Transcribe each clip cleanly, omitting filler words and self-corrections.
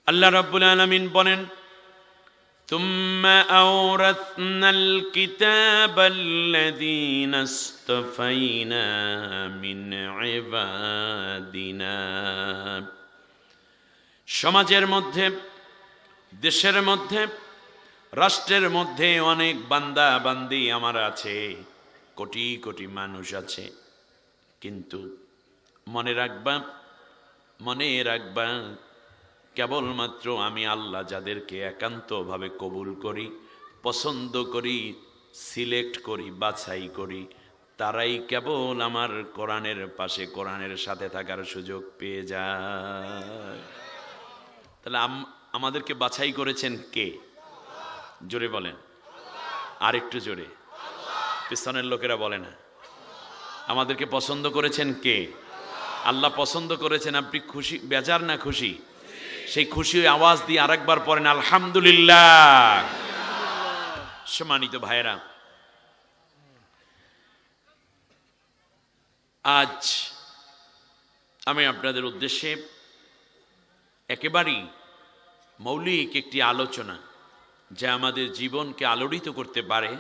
আল্লাহ রাব্বুল আলামিন বলেন, তুম্মা আওরাসনাল কিতাবাল্লাযীনা ইসতাফাইনা মিন ইবাদিনা। সমাজের মধ্যে, দেশের মধ্যে, রাষ্ট্রের মধ্যে অনেক বান্দা বান্দি আমার আছে, কোটি কোটি মানুষ আছে, কিন্তু মনে রাখবা কেবলমাত্র আমি আল্লাহ যাদেরকে একান্তভাবে কবুল করি, পছন্দ করি, সিলেক্ট করি, বাছাই করি, তারাই কেবল আমার কোরআনের পাশে, কোরআনের সাথে থাকার সুযোগ পেয়ে যায়। তাহলে আমাদেরকে বাছাই করেছেন কে? জোরে বলেন, আর একটু জোরে। পিছনের লোকেরা বলে না। আমাদেরকে পছন্দ করেছেন কে? আল্লাহ পছন্দ করেছেন। আপনি খুশি, বেজার না খুশি? সেই খুশি আওয়াজ দিয়ে আরেকবার পড়েন আলহামদুলিল্লাহ। সম্মানিত ভাইয়েরা, আজ আমি আপনাদের উদ্দেশ্যে একেবারেই মৌলিক একটি আলোচনা, যা আমাদের জীবনকে আলোড়িত করতে পারে,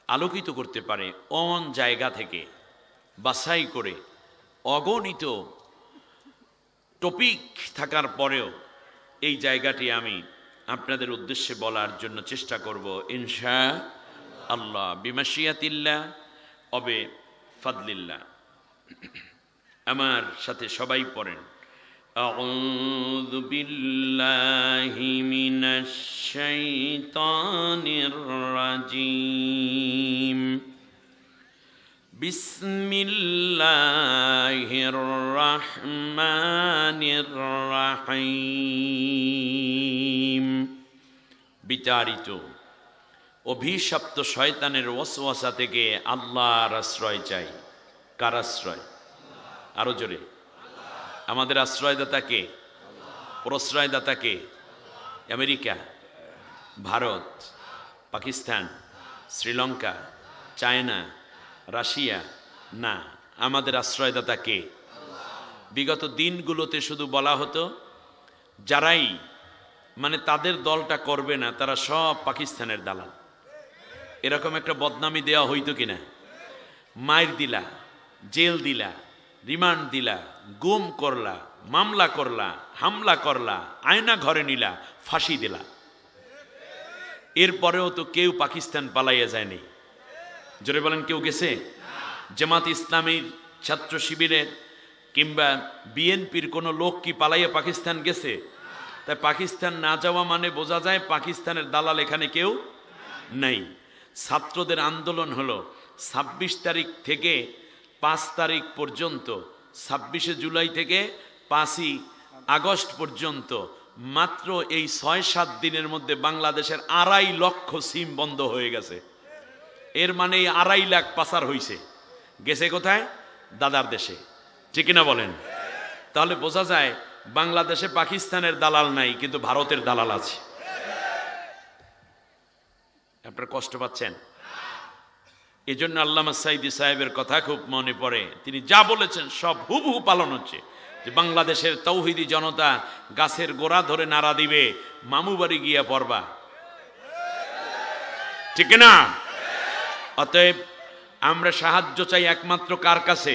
আলোকিত করতে পারে, অন জায়গা থেকে বাছাই করে অগণিত টপিক থাকার পরেও এই জায়গাটি আমি আপনাদের উদ্দেশ্যে বলার জন্য চেষ্টা করব ইনশাআল্লাহ, বিমাশিয়াতিল্লাহ অবে ফাদলিল্লাহ। আমার সাথে সবাই পড়েন, আউযু বিল্লাহি মিনাশ শাইতানির রাজীম, বিসমিল্লাহির রহমানির রহিম। বিতাড়িত অভিশপ্ত শয়তানের ওয়াসওয়াসা থেকে আল্লাহর আশ্রয় চাই। কার আশ্রয়? আরো জোরে। আমাদের আশ্রয়দাতা কে? প্রশ্রয়দাতা কে? America, Bharat, Pakistan, Sri Lanka, China, Russia? না, আমাদের আশ্রয়দাতা কে? বিগত দিনগুলোতে শুধু বলা হতো যারাই তাদের দলটা করবে না তারা সব পাকিস্তানের দালাল, এরকম একটা বদনামি দেওয়া হইতো কিনা? মাইর দিলা, জেল দিলা, রিমান্ড দিলা, গুম করলা, মামলা করলা, হামলা করলা, আয়না ঘরে নিলা, ফাঁসি দিলা, এরপরেও তো কেউ পাকিস্তান পালাইয়া যায়নি। জোরে বলেন, কেউ গেছে? জামাত ইসলামীর ছাত্র শিবিরের কিংবা বিএনপির কোনো লোক কি পালাইয়া পাকিস্তান গেছে? তাই পাকিস্তান না যাওয়া মানে বোঝা যায় পাকিস্তানের দালাল এখানে কেউ নাই। ছাত্রদের আন্দোলন হলো 26 তারিখ থেকে 5 তারিখ পর্যন্ত, 26শে জুলাই থেকে 5ই আগস্ট পর্যন্ত, মাত্র এই 6-7 দিনের মধ্যে বাংলাদেশের 2.5 লক্ষ সিম বন্ধ হয়ে গেছে। এর মানে 2.5 লাখ পাচার হইছে। গেছে কোথায়? দাদার দেশে। ঠিক না বলেন? তাহলে বোঝা যায় বাংলাদেশে পাকিস্তানের দালাল নাই, কিন্তু ভারতের দালাল আছে। আপনারা কষ্ট পাচ্ছেন? এই জন্য আল্লামা সাঈদী সাহেবের কথা খুব মনে পড়ে। তিনি যা বলেছেন সব হুবহু পালন হচ্ছে, যে বাংলাদেশের তৌহিদি জনতা গাছের গোড়া ধরে নাড়া দিবে, মামু বাড়ি গিয়া পড়বা। ঠিক না? অতএব আমরা সাহায্য চাই একমাত্র কার কাছে?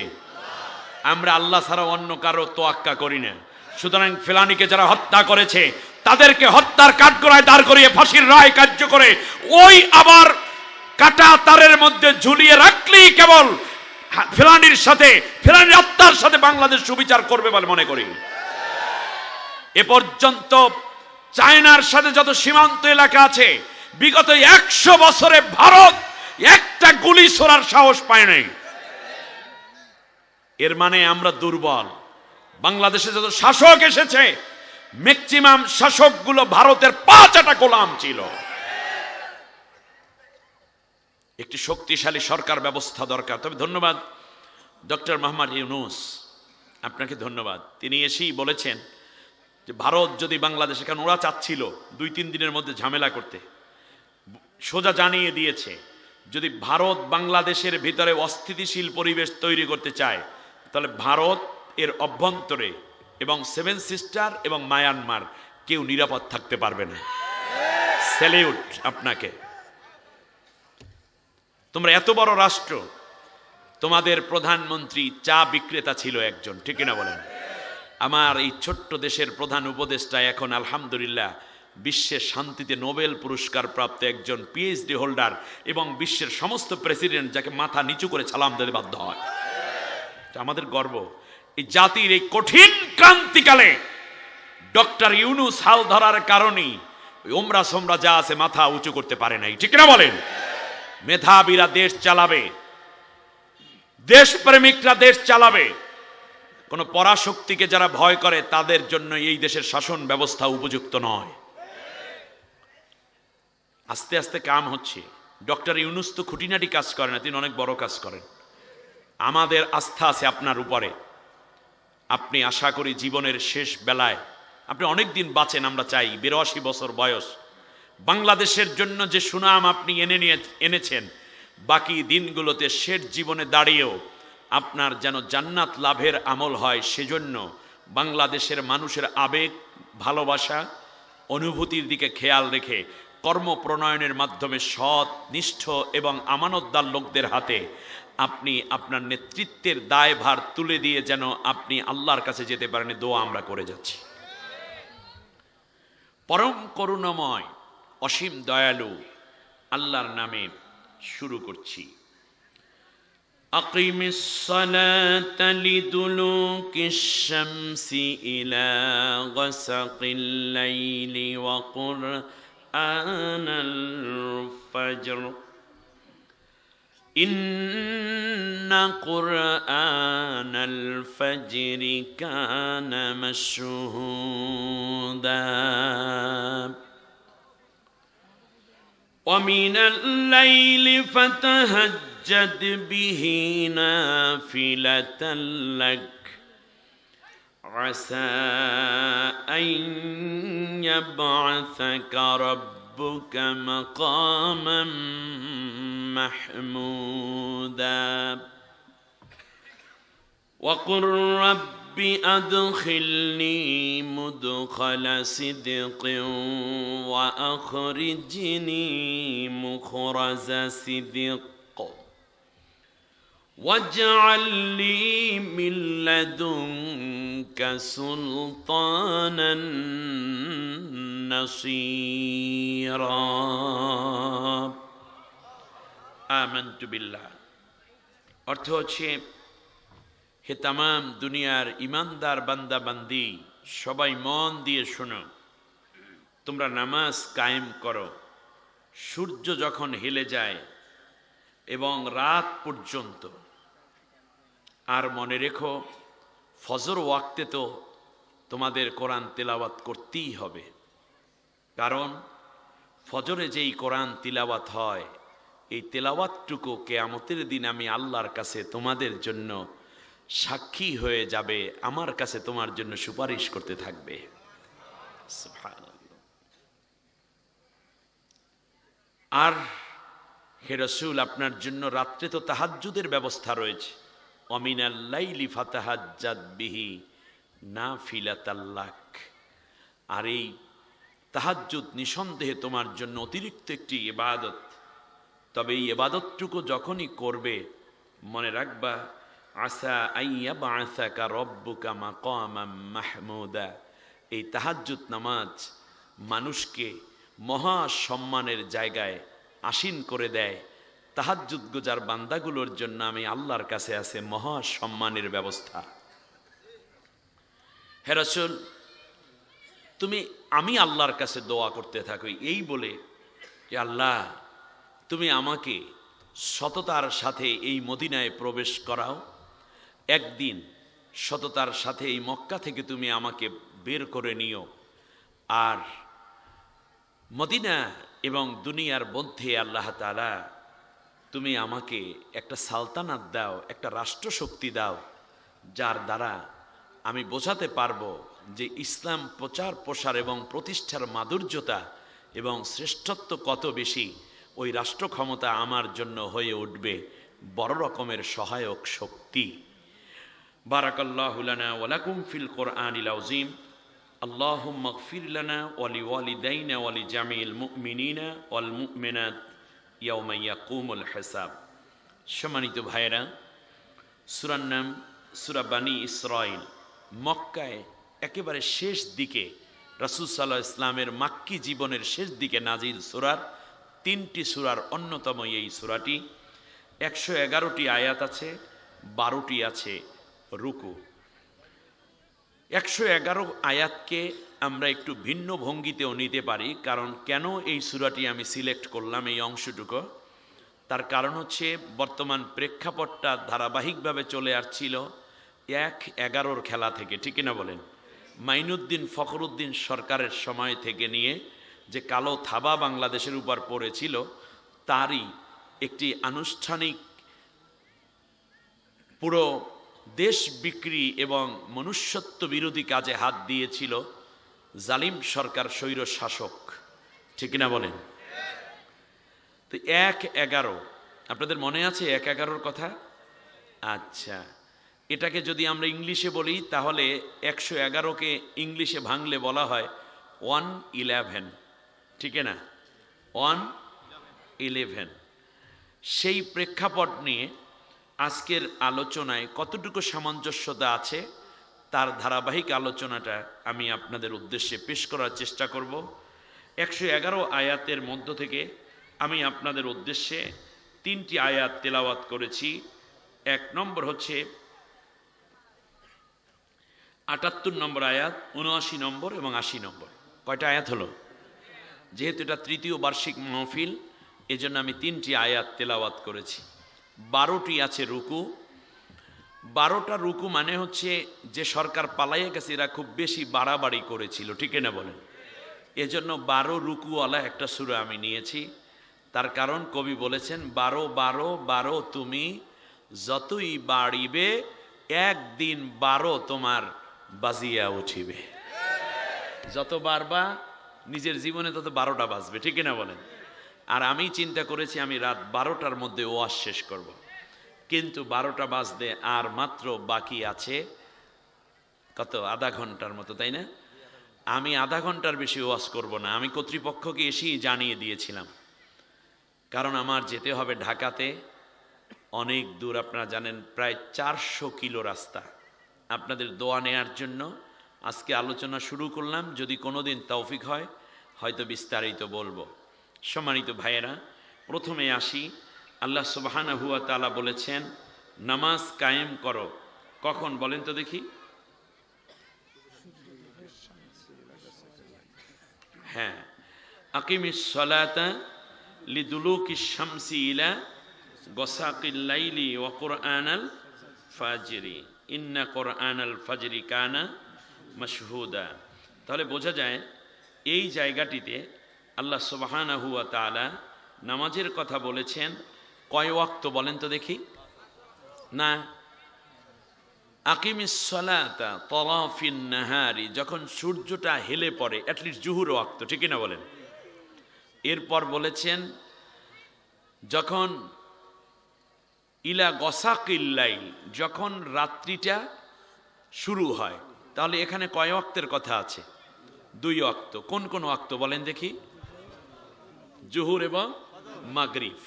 আমরা আল্লাহ ছাড়া অন্য কারো তোয়াক্কা করি না। সুতরাং ফেলানীকে যারা হত্যা করেছে তাদেরকে হত্যার কাঠগড়ায় দাঁড় করিয়ে ফাঁসির রায় কার্য করে ওই আবার কাটা তারের মধ্যে ঝুলিয়ে রাখলেই কেবল ফেলানীর সাথে, ফেলানীর হত্যার সাথে বাংলাদেশ সুবিচার করবে বলে মনে করি। এ পর্যন্ত চায়নার সাথে যত সীমান্ত এলাকা আছে, বিগত 100 বছরে ভারত একটা গুলি ছোড়ার সাহস পায় নাই। এর মানে আমরা দুর্বল। বাংলাদেশে যত শাসক এসেছে, ম্যাক্সিমাম শাসকগুলো ভারতের 5টা গোলাম ছিল। একটি শক্তিশালী সরকার ব্যবস্থা দরকার। তবে ধন্যবাদ ডক্টর মোহাম্মদ ইউনূস, আপনাকে ধন্যবাদ। তিনি এসেই বলেছেন যে ভারত যদি বাংলাদেশে, কারণ ওরা চাচ্ছিল 2-3 দিনের মধ্যে ঝামেলা করতে, সোজা জানিয়ে দিয়েছে যদি ভারত বাংলাদেশের ভিতরে অস্থিতিশীল পরিবেশ তৈরি করতে চায়, তাহলে ভারত এর অভ্যন্তরে এবং 7 সিস্টার এবং মায়ানমার কেউ নিরাপদ থাকতে পারবে না। স্যালিউট আপনাকে। তোমরা এত বড় রাষ্ট্র, তোমাদের প্রধানমন্ত্রী চা বিক্রেতা ছিল একজন, ঠিক কিনা বলেন? আমার এই ছোট্ট দেশের প্রধান উপদেষ্টা এখন আলহামদুলিল্লাহ বিশ্বের শান্তিতে নোবেল পুরস্কার প্রাপ্ত একজন পিএইচডি হোল্ডার, এবং বিশ্বের সমস্ত প্রেসিডেন্ট যাকে মাথা নিচু করে সালাম দিতে বাধ্য হয়। আমাদের গর্ব। এই জাতির এই কঠিন ক্রান্তিকালে ডক্টর ইউনূস হাল ধরার কারণেই ওমরা সোমরা যা আছে মাথা উঁচু করতে পারে নাই, ঠিক না বলেন? মেধাবীরা দেশ চালাবে, দেশপ্রেমিকরা দেশ চালাবে। কোন পরাশক্তিকে যারা ভয় করে তাদের জন্য এই দেশের শাসন ব্যবস্থা উপযুক্ত নয়। আস্তে আস্তে কাম হচ্ছে। ডক্টর ইউনূস তো খুঁটিনাটি কাজ করেন না, তিনি অনেক বড় কাজ করেন। আমাদের আস্থা আছে আপনার উপরে। আপনি আশা করি জীবনের শেষ বেলায়, আপনি অনেক দিন বাঁচেন, আমরা চাই। 82 বছর বয়স, বাংলাদেশের জন্য যে সুনাম আপনি এনেছেন, বাকি দিনগুলোতে শেষ জীবনে দাঁড়িয়েও আপনার যেন জান্নাত লাভের আমল হয়, সেজন্য বাংলাদেশের মানুষের আবেগ, ভালোবাসা, অনুভূতির দিকে খেয়াল রেখে কর্ম প্রণয়নের মাধ্যমে সৎ, নিষ্ঠ এবং আমানতদার লোকদের হাতে আপনি আপনার নেতৃত্বের দায়ভার তুলে দিয়ে যেন আপনি আল্লাহর কাছে যেতে পারেন, দোয়া আমরা করে যাচ্ছি। পরম করুণাময়, অসীম দয়ালু আল্লাহর নামে শুরু করছি। আকিমিস সালাতা লিদুলুকিশ শামসি ইলা গাসাকিল লাইলি ওয়া কুরআনাল ফাজর ইন্না কুরআনাল ফাজরি কানা মাশহুদা ومن الليل فتهجد به نافلة لك عسى أن يبعثك ربك مقاما محمودا وقل رب أدخلني مدخل صدق وأخرجني مخرج صدق واجعل لي من لدنك سلطانا نصيرا آمنت بالله। অর্থ হচ্ছে, হে তামাম দুনিয়ার ইমানদার বান্দা বান্দি, সবাই মন দিয়ে শোনো। তোমরা নামাজ কায়েম করো সূর্য যখন হেলে যায় এবং রাত পর্যন্ত। আর মনে রেখো, ফজর ওয়াক্তে তো তোমাদের কোরআন তেলাওয়াত করতেই হবে, কারণ ফজরে যেই কোরআন তিলাওয়াত হয়, এই তেলাওয়াতটুকু কিয়ামতের দিন আমি আল্লাহর কাছে তোমাদের জন্য সাক্ষী হয়ে যাবে, আমার কাছে তোমার জন্য সুপারিশ করতে থাকবে। আর হে রাসূল, আপনার জন্য রাত্রে তো তাহাজ্জুদের ব্যবস্থা রয়েছে। ওয়ামিনাল লাইলি ফাতাহাজ্জাদ বিহি নাফিলাতাল লাক। আর এই তাহাজ্জুদ নিঃসন্দেহে তোমার জন্য অতিরিক্ত একটি ইবাদত। তবে এই ইবাদতটুকু যখনই করবে, মনে রাখবা, আসা আইয়া বাআসাকা রব্বুকা মাকামাম মাহমুদা। এই তাহাজ্জুদ নামাজ মানুষকে মহা সম্মানের জায়গায় আসীন করে দেয়। তাহাজ্জুদ গুজার বান্দাগুলোর জন্য আমি আল্লাহর কাছে আছে মহা সম্মানের ব্যবস্থা। হে রাসূল, আমি আল্লাহর কাছে দোয়া করতে থাকি এই বলে যে, আল্লাহ তুমি আমাকে সততার সাথে এই মদিনায় প্রবেশ করাও, একদিন সততার সাথে এই মক্কা থেকে তুমি আমাকে বের করে নিও, আর মদিনা এবং দুনিয়ার মধ্যে আল্লাহ তাআলা তুমি আমাকে একটা সালতানাত দাও, একটা রাষ্ট্রশক্তি দাও, যার দ্বারা আমি বোঝাতে পারবো যে ইসলাম প্রচার প্রসার এবং প্রতিষ্ঠার মাধুর্যতা এবং শ্রেষ্ঠত্ব কত বেশি। ওই রাষ্ট্র ক্ষমতা আমার জন্য হয়ে উঠবে বড় রকমের সহায়ক শক্তি। বারাকাল্লাহু লানা ওয়া লাকুম ফিল কোরআনিল আযীম আল্লাহুম্মা গফির লানা ওয়া লিওয়ালিদাইনা ওয়া লিজামিল মুমিনিনা ওয়াল মুমিনাত ইয়াওমা ইয়াকুমুল হিসাব। সম্মানিত ভাইয়েরা, সূরার নাম সূরা বানী ইসরাঈল। মক্কায় একেবারে শেষ দিকে রাসূল সাল্লাল্লাহু আলাইহি ইসলামের মাক্কি জীবনের শেষ দিকে নাজিল সূরার 3টি সূরার অন্যতম এই সূরাটি। 111টি আয়াত আছে, 12টি আছে রুকু। 111 আয়াতকে আমরা একটু ভিন্ন ভঙ্গিতেও নিতে পারি। কারণ কেন এই সূরাটি আমি সিলেক্ট করলাম এই অংশটুকু, তার কারণ হচ্ছে বর্তমান প্রেক্ষাপটটা ধারাবাহিকভাবে চলে আসছিল 1-11 খেলা থেকে, ঠিক না বলেন? মাইনুদ্দিন ফখরুদ্দিন সরকারের সময় থেকে নিয়ে যে কালো থাবা বাংলাদেশের উপর পড়েছিল, তারই একটি আনুষ্ঠানিক পুরো দেশ বিক্রি এবং মনুষ্যত্ব বিরোধী কাজে হাত দিয়েছিল জালিম সরকার, স্বৈর শাসক, ঠিক না বলেন? তো 1-11 আপনাদের মনে আছে 1-11 কথা? আচ্ছা, এটাকে যদি আমরা ইংলিশে বলি তাহলে 111কে ইংলিশে ভাঙলে বলা হয় 111, ঠিক না? 111। সেই প্রেক্ষাপট নিয়ে আজকের আলোচনায় কতটুকু সামঞ্জস্যতা আছে তার ধারাবাহিক আলোচনাটা আমি আপনাদের উদ্দেশ্যে পেশ করার চেষ্টা করব। 111 আয়াতের মধ্য থেকে আমি আপনাদের উদ্দেশ্যে 3টি আয়াত তেলাওয়াত করেছি। 1 নম্বর হচ্ছে 78 নম্বর আয়াত, 79 নম্বর এবং 80 নম্বর। কয়টা আয়াত হলো? যেহেতু এটা 3য় বার্ষিক মাহফিল, এজন্য আমি 3টি আয়াত তেলাওয়াত করেছি। 12টি আছে রুকু। 12টা রুকু মানে হচ্ছে যে সরকার পালাইয়ে গেছে এরা খুব বেশি বাড়াবাড়ি করেছিল, ঠিক না বলেন? এজন্য 12 রুকুওয়ালা একটা সূরা আমি নিয়েছি। তার কারণ কবি বলেছেন 12 তুমি যতই বাড়িবে, একদিন 12 তোমার বাজিয়া উঠিবে। যত বাড়বা নিজের জীবনে তত 12টা বাজবে, ঠিক না বলেন? আর আমি চিন্তা করেছি আমি রাত 12টার মধ্যে ওয়াজ শেষ করব। কিন্তু 12টা বাজতে আর মাত্র বাকি আছে কত, আধা ঘন্টার মতো, তাই না? আমি আধা ঘন্টার বেশি ওয়াজ করব না। আমি কর্তৃপক্ষকে এসেই জানিয়ে দিয়েছিলাম, কারণ আমার যেতে হবে ঢাকাতে, অনেক দূর, আপনারা জানেন প্রায় 400 কিলো রাস্তা। আপনাদের দোয়া নেয়ার জন্য আজকে আলোচনা শুরু করলাম। যদি কোনোদিন তৌফিক হয় হয়তো বিস্তারিত বলবো। সম্মানিত ভাইয়েরা, প্রথমে আসি। আল্লাহ সুবহানাহু ওয়া তাআলা বলেছেন নামাজ কায়েম করো। কখন বলেন তো দেখি? হ্যাঁ, আকিমিস সালাতা লিদুলুকিশ শামসি ইলা গসাকিল লাইলি ওয়া কুরআনাল ফাজরি ইন্না কুরআনাল ফাজরি কানা মাশহুদা। তাহলে বোঝা যায় এই জায়গাটিতে আল্লাহ সুবহানাহু ওয়া তাআলা নামাজের কথা বলেছেন। কয় ওয়াক্ত বলেন তো দেখি? না, আকিমিস সালাতা তারাফিন নাহারি, যখন সূর্যটা হেলে পড়ে, অ্যাটলিস্ট জুহুর ওয়াক্ত, ঠিক না বলেন? এরপর বলেছেন যখন ইলা গসাকিল লাইল, যখন রাত্রিটা শুরু হয়। তাহলে এখানে কয় ওয়াক্তের কথা আছে? 2 ওয়াক্ত। কোন কোন ওয়াক্ত বলেন দেখি? জুহুর এবং মাগরিব।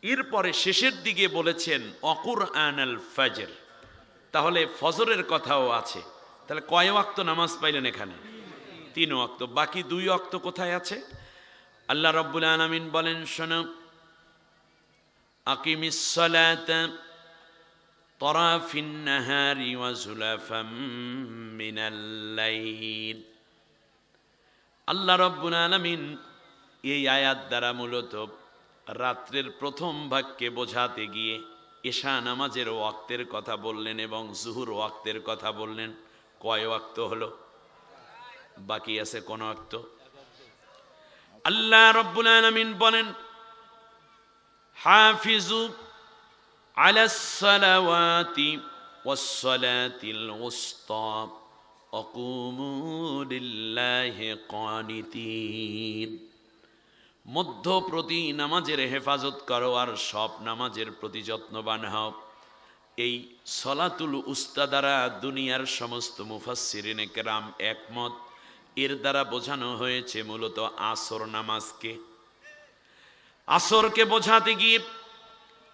এরপরে শেষের দিকে বলেছেন অকুরআনাল ফাজর, তাহলে ফজরের কথাও আছে। তাহলে কয় ওয়াক্ত নামাজ পাইলেন এখানে? 3 ওয়াক্ত। বাকি 2 ওয়াক্ত কোথায় আছে? আল্লাহ রাব্বুল আলামিন বলেন, শোনো, আকিমিস সালাতা তারাফিন নাহারি ওয়া যুলাফাম মিনাল লাইল। আল্লাহ রাব্বুল আলামিন এই আয়াত দ্বারা মূলত রাত্রের প্রথম ভাগকে বোঝাতে গিয়ে এশা নামাজের ওয়াক্তের কথা বললেন এবং জুহুর ওয়াক্তের কথা বললেন। কয় ওয়াক্ত হলো? বাকি আছে কোন ওয়াক্ত? আল্লাহ রাব্বুল আলামিন বলেন হাফিজু আলাস সালাওয়াতি ওয়াস সালাতিল উসতা ওয়া কুমু লিল্লাহি কানিতিন। মধ্যপ্রতি নামাজের হেফাজত করো আর সব নামাজের প্রতি যত্নবান হও। এই সলাতুল উস্তা দ্বারা দুনিয়ার সমস্ত মুফাসসিরিনে কেরাম একমত, এর দ্বারা বোঝানো হয়েছে মূলত আসর নামাজকে। আসরকে বোঝাতে গিয়ে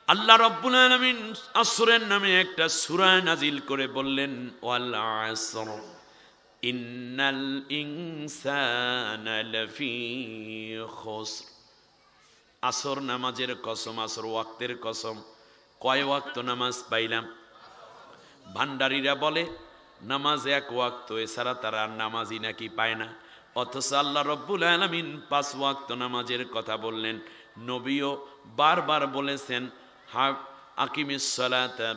আল্লাহ রাব্বুল আলামিন আসরের নামে একটা সূরা নাজিল করে বললেন, ওয়াল আসর ইন্নাল ইনসানা লাফি খুসর। আসর নামাজের কসম, আসর ওয়াক্তের কসম। কয় ওয়াক্ত নামাজ পাইলাম? ভান্ডারীরা বলে নামাজ এক ওয়াক্ত, এছাড়া তারা নামাজই নাকি পায় না। অথচ আল্লাহ রাব্বুল আলামিন 5 ওয়াক্ত নামাজের কথা বললেন। নবীও বারবার বলেছেন, আকিমিস সালাতা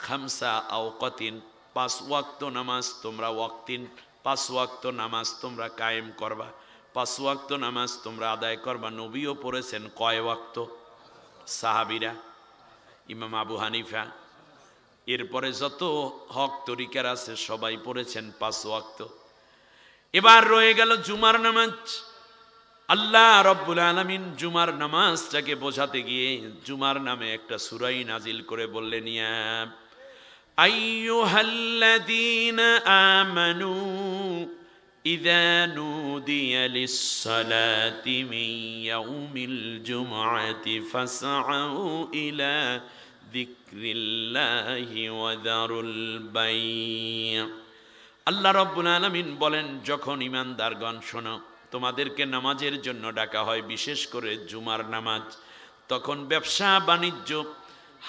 খামসা আওকাতিন, 5 ওয়াক্ত নামাজ তোমরা ওয়াক্তিন, 5 ওয়াক্ত নামাজ তোমরা কায়েম করবা, 5 ওয়াক্ত নামাজ তোমরা আদায় করবা। নবীও পড়েছেন কয় ওয়াক্ত? সাহাবীরা, ইমাম আবু হানিফা, এরপরে যত হক তরিকার আছে সবাই পড়েছেন 5 ওয়াক্ত। এবার রয়ে গেল জুমার নামাজ। আল্লাহ রাব্বুল আলামিন জুমার নামাজটাকে বোঝাতে গিয়ে জুমার নামে একটা সূরা নাজিল করে বললেন, ইয়া আইয়ুহাল্লাযীনা আমানু ইযা নুদিয়া লিস-সালাতি মিন ইয়াউমিল জুমআতি ফাসআউ ইলা যিকরিল্লাহি ওয়া যারুল বাই'। আল্লাহ রাব্বুল আলামিন বলেন, যখন ঈমানদারগণ শোনো, তোমাদেরকে নামাজের জন্য ডাকা হয়, বিশেষ করে জুমার নামাজ, তখন ব্যবসা বাণিজ্য,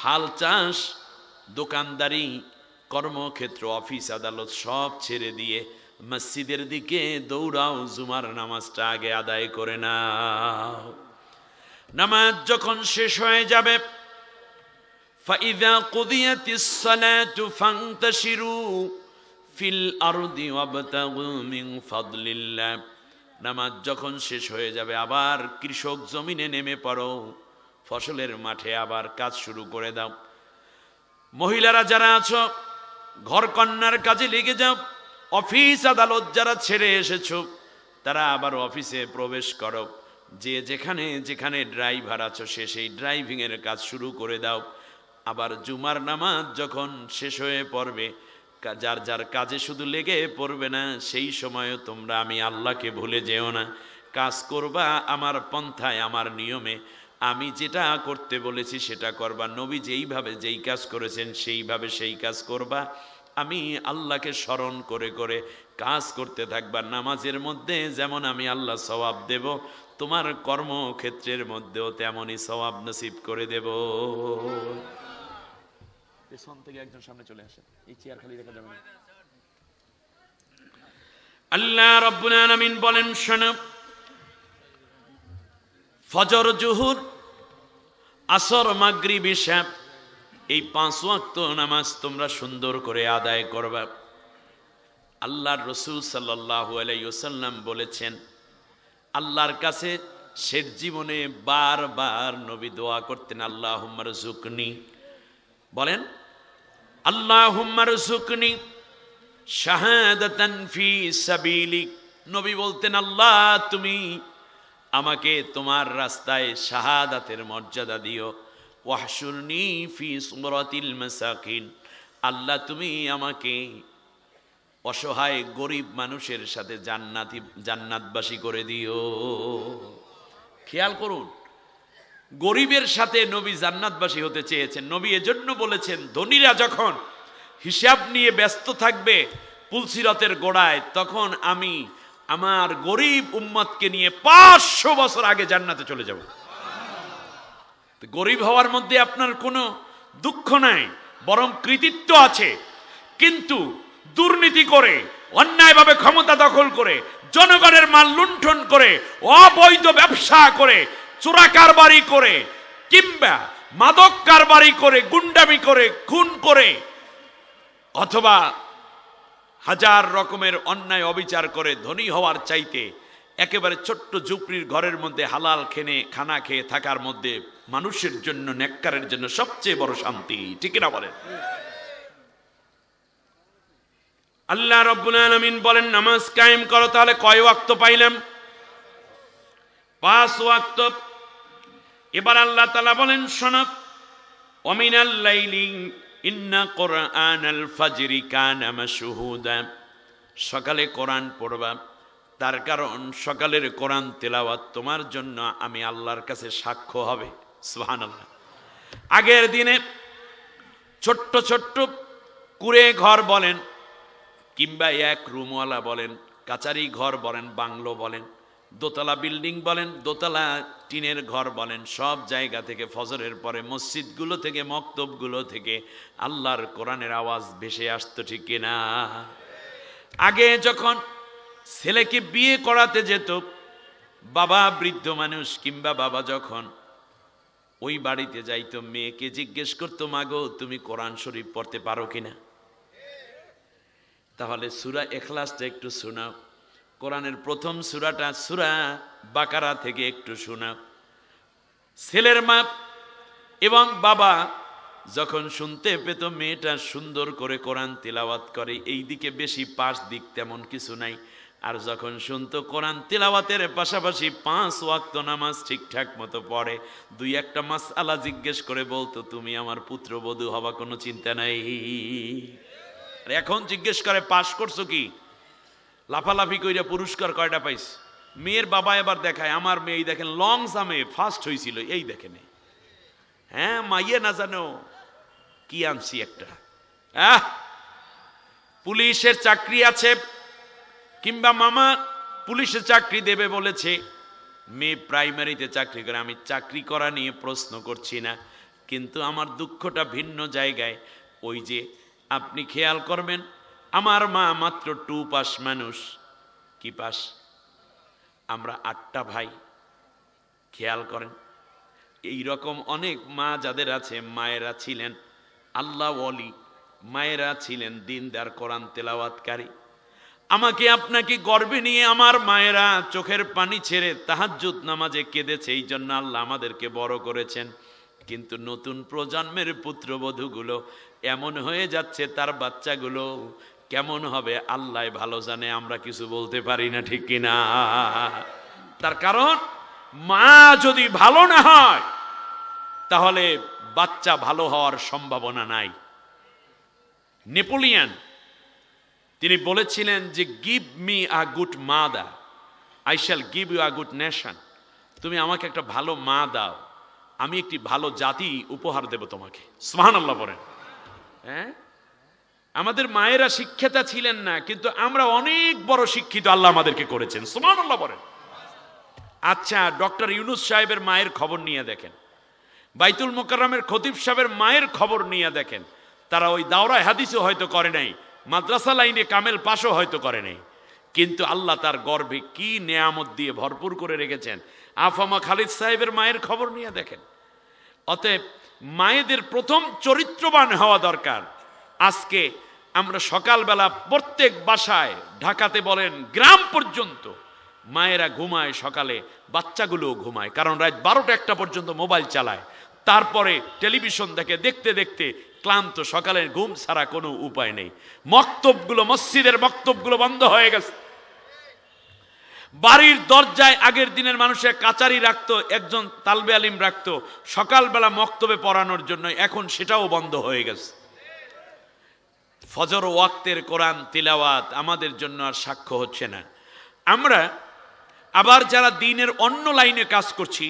হাল চাষ, দোকানদারি, কর্মক্ষেত্র, অফিস আদালত সব ছেড়ে দিয়ে মসজিদের দিকে দৌড়াও, জুমার নামাজটা আগে আদায় করে নাও। নামাজ যখন শেষ হয়ে যাবে, ফাইযা কুদিয়াতিস সালাতু ফান্তাশিরু ফিল আরদি ওয়াবতাগু মিন ফাদলিল্লাহ। নামাজ যখন শেষ হয়ে যাবে, আবার কৃষক জমিনে নেমে পড়ো, ফসলের মাঠে আবার কাজ শুরু করে দাও। মহিলারা যারা আছো, ঘর কন্যার কাজে লেগে যাও। অফিস আদালত যারা ছেড়ে এসেছো, তারা আবার অফিসে প্রবেশ করো। যে যেখানে যেখানে ড্রাইভার আছো, সে সেই ড্রাইভিংয়ের কাজ শুরু করে দাও। আবার জুমার নামাজ যখন শেষ হয়ে পড়বে, যার যার কাজে শুধু লেগে পড়বে না, সেই সময়ও তোমরা আমি আল্লাহকে ভুলে যেও না। কাজ করবা আমার পন্থায়, আমার নিয়মে। আমি যেটা করতে বলেছি সেটা করবা। নবী যেইভাবে যেই কাজ করেছেন সেইভাবে সেই কাজ করবা। আমি আল্লাহকে স্মরণ করে করে কাজ করতে থাকবা। নামাজের মধ্যে যেমন আমি আল্লাহ সওয়াব দেব, তোমার কর্মক্ষেত্রের মধ্যেও তেমনই সওয়াব নসিব করে দেব। পেছন থেকে একজন সামনে চলে আসে, এই চেয়ার খালি দেখা যাবে না। আল্লাহ রাব্বুল আলামিন বলেন, শোনো, ফজর, জোহর, আসর, মাগরিব, ইশা, এই 5 ওয়াক্ত নামাজ তোমরা সুন্দর করে আদায় করবা। আল্লাহর রাসূল সাল্লাল্লাহু আলাইহি ওয়াসাল্লাম বলেছেন, আল্লাহর কাছে শেষ জীবনে বারবার নবী দোয়া করতেন, আল্লাহুম্মা রযুকনি, বলেন আল্লাহুম্মা রযুকনি শাহাদাতান ফি সাবিলিক। নবী বলতেন, আল্লাহ তুমি আমাকে তোমার রাস্তায় শাহাদাতের মর্যাদা দিও। ওয়াহশুরনি ফি সুমরাতিল মাসাকিন, আল্লাহ তুমি আমাকে অসহায় গরিব মানুষের সাথে জান্নাতবাসী করে দিও। খেয়াল করুন, গরিবের সাথে নবী জান্নাতবাসী হতে চেয়েছেন। নবী এজন্য বলেছেন, ধনীরা যখন হিসাব নিয়ে ব্যস্ত থাকবে পুলসিরাতের গোড়ায়, তখন আমি আমার গরিব উম্মতকে নিয়ে 500 বছর আগে জান্নাতে চলে যাব। গরিব হওয়ার মধ্যে আপনার কোনো দুঃখ নাই, বরং কৃতিত্ব আছে। কিন্তু দুর্নীতি করে, অন্যায়ভাবে ক্ষমতা দখল করে, জনগণের মাল লুণ্ঠন করে, অবৈধ ব্যবসা করে, চোরা কারবারি করে, কিংবা মাদক কারবারি করে, গুন্ডামি করে, খুন করে, অথবা হাজার রকমের অন্যায় অবিচার করে ধনী হওয়ার চাইতে একেবারে ছোট্ট ঝুপড়ির ঘরের মধ্যে হালাল খানা খেয়ে থাকার মধ্যে মানুষের জন্য, নেককারের জন্য সবচেয়ে বড় শান্তি। ঠিক না বলেন? আল্লাহ রাব্বুল আলামিন বলেন, নামাজ কায়েম করো। তাহলে কয় ওয়াক্ত পাইলাম? 5 ওয়াক্ত। এবার আল্লাহ তাআলা বলেন, শোনো, ওমিনাল লাইলি ইন্না কুরআনাল ফাজরি কানা মাশহুদা, সকালে কোরআন পড়বা, তার কারণ সকালের কোরআন তেলাওয়াত তোমার জন্য আমি আল্লাহর কাছে সাক্ষ্য হবে। সুবহানাল্লাহ। আগের দিনে ছোট্ট ছোট্ট কুঁড়ে ঘর বলেন কিংবা এক রুমওয়ালা বলেন, কাচারি ঘর বলেন, বাংলো বলেন, দোতলা বিল্ডিং বলেন, দোতলা টিনের ঘর বলেন, সব জায়গা থেকে ফজরের পরে মসজিদগুলো থেকে মক্তবগুলো থেকে আল্লাহর কোরআনের আওয়াজ ভেসে আসতো, ঠিক কিনা? আগে যখন ছেলেকে বিয়ে করাতে যেত, বাবা বৃদ্ধ মানুষ কিংবা বাবা যখন ওই বাড়িতে যাইতো, মেয়েকে জিজ্ঞেস করতো, মাগো তুমি কোরআন শরীফ পড়তে পারো কিনা? তাহলে সূরা ইখলাসটা একটু শোনাও, কোরআনের প্রথম সূরাটা সূরা বাকারা থেকে একটু শোনাও। ছেলের মা এবং বাবা যখন শুনতে পেত মেয়েটা সুন্দর করে কোরআন তিলাওয়াত করে, এই দিকে বেশি পাশ দিক তেমন কিছু নাই, আর যখন শুনতো কোরআন তিলাওয়াতের পাশাপাশি 5 ওয়াক্ত নামাজ ঠিকঠাক মতো পড়ে, দুই একটা মাসআলা জিজ্ঞেস করে বলতো, তুমি আমার পুত্রবধূ হবা, কোনো চিন্তা নাই। আর এখন জিজ্ঞেস করে পাশ করছো কি, লাফালাফি কইরা পুরস্কার কয়টা পাইছ? মেয়ের বাবা এবার দেখায়, আমার মেয়ে এই দেখেন লং জামে ফার্স্ট হয়েছিল, এই দেখেন। হ্যাঁ, মাইয়ে না জানো কি আনছি একটা, পুলিশের চাকরি আছে কিংবা মামা পুলিশের চাকরি দেবে বলেছে, মেয়ে প্রাইমারিতে চাকরি করে। আমি চাকরি করা নিয়ে প্রশ্ন করছি না, কিন্তু আমার দুঃখটা ভিন্ন জায়গায়। ওই যে আপনি খেয়াল করবেন, আমার মা মাত্র 2 পাস মানুষ। কি পাস? আমরা 8টা ভাই। খেয়াল করেন, এই রকম অনেক মা যাদের আছে, মায়েরা ছিলেন আল্লাহ ওয়ালি, মায়েরা ছিলেন দিনদার কোরআন তেলাওয়াতকারী। আমাকে আপনাকে গর্বে নিয়ে আমার মায়েরা চোখের পানি ছেড়ে তাহাজ্জুদ নামাজে কেঁদেছে, এই জন্য আল্লাহ আমাদেরকে বড় করেছেন। কিন্তু নতুন প্রজন্মের পুত্রবধূগুলো এমন হয়ে যাচ্ছে, তার বাচ্চাগুলো কেমন হবে আল্লাহ ভালো জানে, আমরা কিছু বলতে পারি না, ঠিক কিনা? তার কারণ মা যদি ভালো না হয় তাহলে বাচ্চা ভালো হওয়ার সম্ভাবনা নাই। নেপোলিয়ন তিনি বলেছিলেন যে, give me a good mother, I shall give you a good nation. তুমি আমাকে একটা ভালো মা দাও, আমি একটি ভালো জাতি উপহার দেব তোমাকে। সুবহানাল্লাহ বলেন। হ্যাঁ, আমাদের মায়েরা শিক্ষিতা ছিলেন না, কিন্তু আমরা অনেক বড় শিক্ষিত আল্লাহ আমাদেরকে করেছেন। সুবহানাল্লাহ বলেন। আচ্ছা, ডক্টর ইউনুস সাহেবের মায়ের খবর নিয়ে দেখেন, বাইতুল মোকাররমের খতিব সাহেবের মায়ের খবর নিয়ে দেখেন, তারা ওই দাওরায় হাদিসও হয়তো করে নাই, মাদ্রাসা লাইনে কামেল পাশও হয়তো করে নাই, কিন্তু আল্লাহ তার গর্ভে কি নেয়ামত দিয়ে ভরপুর করে রেখেছেন। আফামা খালিদ সাহেবের মায়ের খবর নিয়ে দেখেন। অতএব মায়েদের প্রথম চরিত্রবান হওয়া দরকার। আজকে আমরা সকালবেলা প্রত্যেক বাসায়, ঢাকাতে বলেন গ্রাম পর্যন্ত, মায়েরা ঘুমায় সকালে, বাচ্চাগুলোও ঘুমায়, কারণ রাত 12টা-1টা পর্যন্ত মোবাইল চালায়, তারপরে টেলিভিশন দেখে, দেখতে দেখতে ক্লান্ত, সকালের ঘুম ছাড়া কোনো উপায় নেই। মক্তবগুলো, মসজিদের মক্তবগুলো বন্ধ হয়ে গেছে। বাড়ির দরজায় আগের দিনের মানুষের কাচারি রাখতো, একজন তালবে আলিম রাখতো সকালবেলা মক্তবে পড়ানোর জন্য, এখন সেটাও বন্ধ হয়ে গেছে। ফজর ওয়াক্তের কোরআন তিলাওয়াত আমাদের জন্য আর সাক্ষ্য হচ্ছে না। আমরা আবার যারা দ্বীনের অন্য লাইনে কাজ করছি,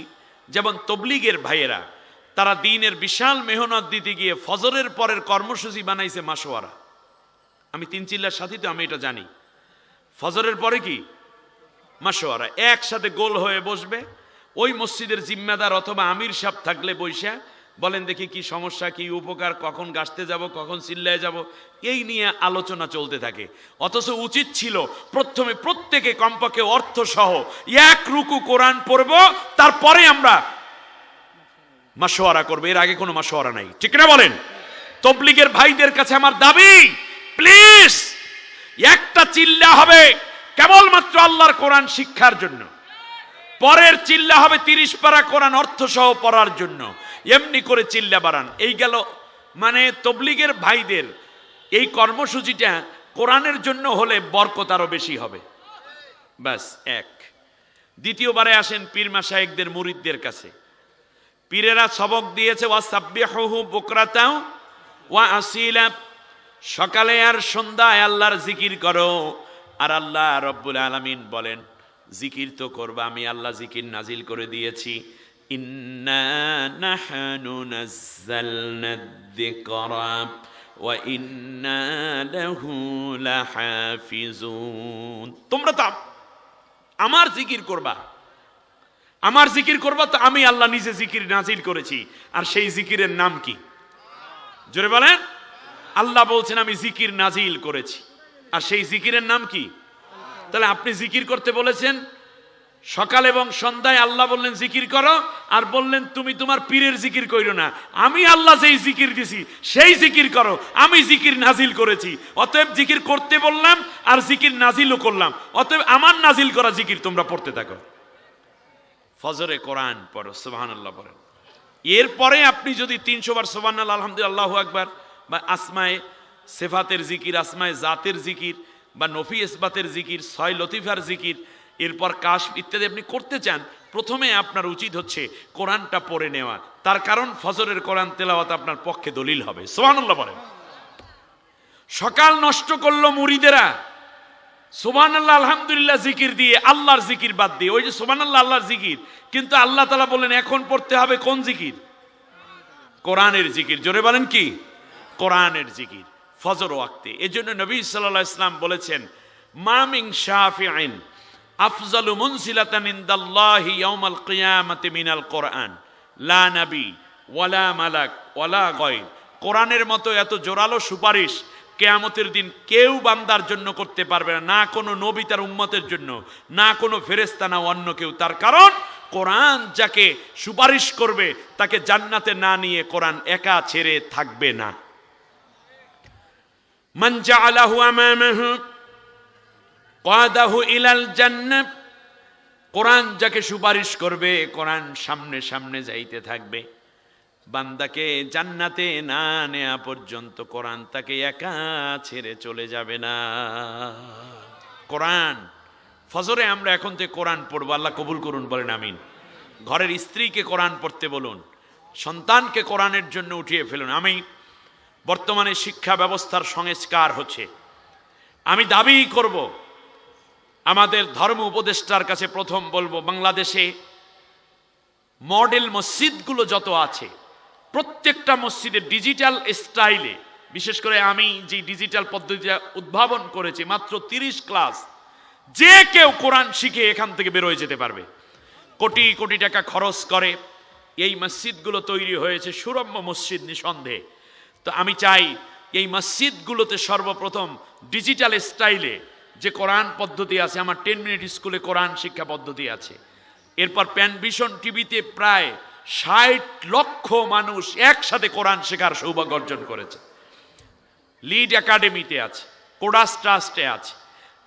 যেমন তবলিগের ভাইয়েরা, তারা দ্বীনের বিশাল মেহনত দিতে গিয়ে ফজরের পরের কর্মসূচি বানাইছে মাসোয়ারা। আমি 3 চিল্লার সাথী তো, আমি এটা জানি। ফজরের পরে কি মাসোয়ারা, একসাথে গোল হয়ে বসবে, ওই মসজিদের জিম্মাদার অথবা আমির সাহেব থাকলে বৈশা বলেন, দেখি কি সমস্যা, কি উপকার, কখন গাছতে যাব, কখন চিল্লায় যাব, এই নিয়ে আলোচনা চলতে থাকে। অথচ উচিত ছিল প্রথমে প্রত্যেকে কমপক্ষে অর্থ সহ 1 রুকু কোরআন পড়ব, তারপরে আমরা মাসোয়ারা করবে। এর আগে কোনো মাসোয়ারা নাই, ঠিক না বলেন? তবলিগের ভাইদের কাছে আমার দাবি, প্লিজ একটা চিল্লা হবে কেবলমাত্র আল্লাহর কোরআন শিক্ষার জন্য, পরের চিল্লা হবে 30 পারা কোরআন অর্থ সহ পড়ার জন্য। এমনি করে চিল্লা বাড়ান। এই গেল মানে তবলিগের ভাইদের এই কর্মসূচিটা কোরআনের জন্য হলে বরকত আরো বেশি হবে। ব্যাস এক। দ্বিতীয়বারে আসেন পীর মাশায়েখদের মুরিদদের কাছে। পীরেরা সবক দিয়েছে, ওয়াসাব্বিহুহু বুকরাতাও ওয়া আসিলা, সকালে আর সন্ধ্যায় আল্লাহর জিকির করো। আর আল্লাহ রব্বুল আলামিন বলেন, জিকির তো করবা, আমি আল্লাহ জিকির নাজিল করে দিয়েছি। ইন্না নাহনু নাযালনা যিকরা ওয়া ইন্না লাহু লাহাফিজুন। তোমরা তো আমার জিকির করবা, আমার জিকির করবা, তো আমি আল্লাহ নিজে জিকির নাজিল করেছি। আর সেই জিকিরের নাম কি? জোরে বলেন। আল্লাহ বলছেন আমি জিকির নাজিল করেছি, আর সেই জিকিরের নাম কি? তাহলে আপনি জিকির করতে বলেছেন সকাল এবং সন্ধ্যায়, আল্লাহ বললেন জিকির করো, আর বললেন তুমি তোমার পীরের জিকির কইরো না, আমি আল্লাহ যেই জিকির দিছি সেই জিকির করো, আমি জিকির নাজিল করেছি। অতএব জিকির করতে বললাম আর জিকির নাজিলও করলাম, অতএব আমার নাজিল করা জিকির তোমরা পড়তে থাকো। ফজরে কোরআন পড়ো, সুবহানাল্লাহ পড়েন। এরপরে আপনি যদি 300 বার সুবহানাল্লাহ, আলহামদুলিল্লাহ, আল্লাহু আকবার, বা আসমায়ে সিফাতের জিকির, আসমায়ে জাতের জিকির, বা নফি ইসবাতের জিকির, 6 লতিফার জিকির, এরপর কাশ ইত্যাদি আপনি করতে চান, প্রথমে আপনার উচিত হচ্ছে কোরআনটা পড়ে নেওয়া। তার কারণ ফজরের কোরআন তেলাওয়াত আপনার পক্ষে দলিল হবে। সুবহানাল্লাহ বলেন। সকাল নষ্ট করলো মুরিদেরা সুবহানাল্লাহ আলহামদুলিল্লাহ জিকির দিয়ে, আল্লাহর জিকির বাদ দিয়ে। ওই যে সুবহানাল্লাহ আল্লাহর জিকির, কিন্তু আল্লাহ তাআলা বললেন এখন পড়তে হবে কোন জিকির? কোরআনের জিকির। জোরে বলেন কি? কোরআনের জিকির ফজর ওয়াক্তে। এজন্য নবী সাল্লাল্লাহু আলাইহি ওয়াসাল্লাম বলেছেন, মা মিন শাফিঈন আফজালু মুনসিলাতান ইনদাল্লাহি ইয়াউমাল কিয়ামাতি মিনাল কোরআন, লা নবী ওয়ালা মালাক ওয়ালা গায়র। কোরআনের মতো এত জোরালো সুপারিশ কিয়ামতের দিন কেউ বান্দার জন্য করতে পারবে না, না কোনো নবী তার উম্মতের জন্য, না কোনো ফেরেশতা, না অন্য কেউ। তার কারণ কোরআন যাকে সুপারিশ করবে তাকে জান্নাতে না নিয়ে কোরআন একা ছেড়ে থাকবে না। মান জাআলাহু আমামাহু কাদাহু ইলাল জান্নাহ, কোরআন যাকে সুপারিশ করবে, কোরআন সামনে সামনে যাইতে থাকবে, বান্দাকে জান্নাতে না নেয়া পর্যন্ত কোরআন তাকে একা ছেড়ে চলে যাবে না। কোরআন ফজরে আমরা এখন থেকে কোরআন পড়বো, আল্লাহ কবুল করুন, বলেন আমিন। ঘরের স্ত্রীকে কোরআন পড়তে বলুন, সন্তানকে কোরআনের জন্য উঠিয়ে ফেলুন। আমি বর্তমানে শিক্ষা ব্যবস্থার সংস্কার হচ্ছে, আমি দাবি করব, আমাদের ধর্ম উপদেষ্টার কাছে প্রথম বলবো, বাংলাদেশে মডেল মসজিদগুলো যত আছে প্রত্যেকটা মসজিদে ডিজিটাল স্টাইলে, বিশেষ করে আমি যে ডিজিটাল পদ্ধতিটা উদ্ভাবন করেছি, মাত্র 30 ক্লাস, যে কেউ কোরআন শিখে এখান থেকে বের হয়ে যেতে পারবে। কোটি কোটি টাকা খরচ করে এই মসজিদগুলো তৈরি হয়েছে, সুরম্য মসজিদ নিঃসন্দেহে। তো আমি চাই এই মসজিদগুলোতে সর্বপ্রথম ডিজিটাল স্টাইলে যে কোরআন পদ্ধতি আছে, আমার 10 মিনিট স্কুলে কোরআন শিক্ষা পদ্ধতি আছে। এরপর প্যানভিশন টিভিতে প্রায় 60 লক্ষ মানুষ একসাথে কোরআন শেখার সৌভাগ্য অর্জন করেছে। লিড একাডেমিতে আছে, কোডাস ট্রাস্টে আছে,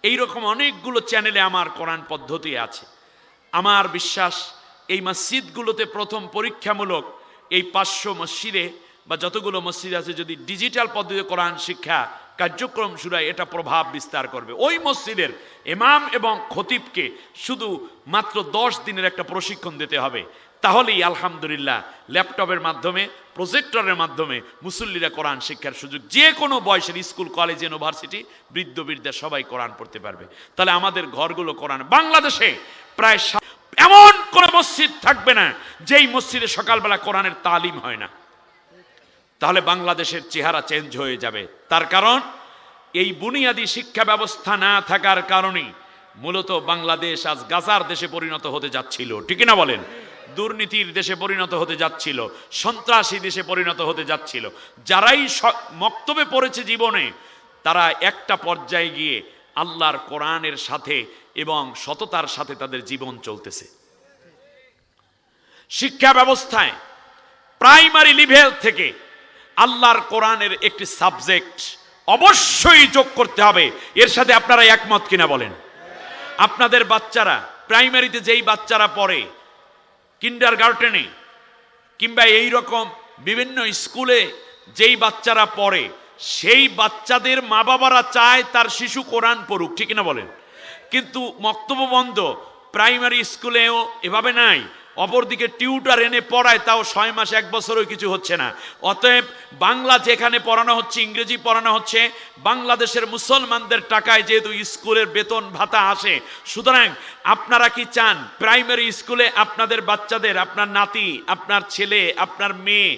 এইরকম অনেকগুলো চ্যানেলে আমার কোরআন পদ্ধতি আছে। আমার বিশ্বাস এই মসজিদগুলোতে প্রথম পরীক্ষামূলক এই 500 মসজিদে বা যতগুলো মসজিদ আছে যদি ডিজিটাল পদ্ধতিতে কোরআন শিক্ষা কার্যক্রম শুরু হয়, এটা প্রভাব বিস্তার করবে। ওই মসজিদের ইমাম এবং খতিবকে শুধু মাত্র 10 দিনের একটা প্রশিক্ষণ দিতে হবে, তাহলেই আলহামদুলিল্লাহ ল্যাপটপের মাধ্যমে, প্রজেক্টরের মাধ্যমে মুসল্লিরা কোরআন শিক্ষার সুযোগ, যে কোনো বয়সের স্কুল, কলেজ, ইউনিভার্সিটি, বৃদ্ধ বৃদ্ধা সবাই কোরআন পড়তে পারবে। তাহলে আমাদের ঘরগুলো কোরআন, বাংলাদেশে প্রায় এমন কোন মসজিদ থাকবে না যেই মসজিদে সকালবেলা কোরআনের তালিম হয় না। তাহলে বাংলাদেশের চেহারা চেঞ্জ হয়ে যাবে। তার কারণ এই বুনিয়াদী শিক্ষা ব্যবস্থা না থাকার কারণেই মূলত বাংলাদেশ আজ গাজার দেশে পরিণত হতে যাচ্ছিল, ঠিক না বলেন? দুর্নীতির দেশে পরিণত হতে যাচ্ছিল, সন্ত্রাসী দেশে পরিণত হতে যাচ্ছিল। যারাই মক্তবে পড়েছে জীবনে, তারা একটা পর্যায়ে গিয়ে আল্লাহর কোরআনের সাথে এবং সততার সাথে তাদের জীবন চলতেছে। শিক্ষা ব্যবস্থায় প্রাইমারি লেভেল থেকে আল্লাহর কোরআনের একটি সাবজেক্ট অবশ্যই যোগ করতে হবে। এর সাথে আপনারা একমত কিনা বলেন? আপনাদের বাচ্চারা প্রাইমারিতে যেই বাচ্চারা পড়ে, কিন্ডারগার্টেনে কিংবা এই রকম বিভিন্ন স্কুলে যেই বাচ্চারা পড়ে, সেই বাচ্চাদের মা বাবারা চায় তার শিশু কোরআন পড়ুক, ঠিক না বলেন? কিন্তু মক্তব্য বন্ধ প্রাইমারি স্কুলেও এভাবে নাই, অপরদিকে টিউটার এনে পড়ায়, তাও 6 মাস 1 বছরও কিছু হচ্ছে না। অতএব বাংলা যেখানে পড়ানো হচ্ছে, ইংরেজি পড়ানো হচ্ছে, বাংলাদেশের মুসলমানদের টাকায় যেহেতু স্কুলের বেতন ভাতা আসে, সুতরাং আপনারা কি চান প্রাইমারি স্কুলে আপনাদের বাচ্চাদের, আপনার নাতি, আপনার ছেলে, আপনার মেয়ে,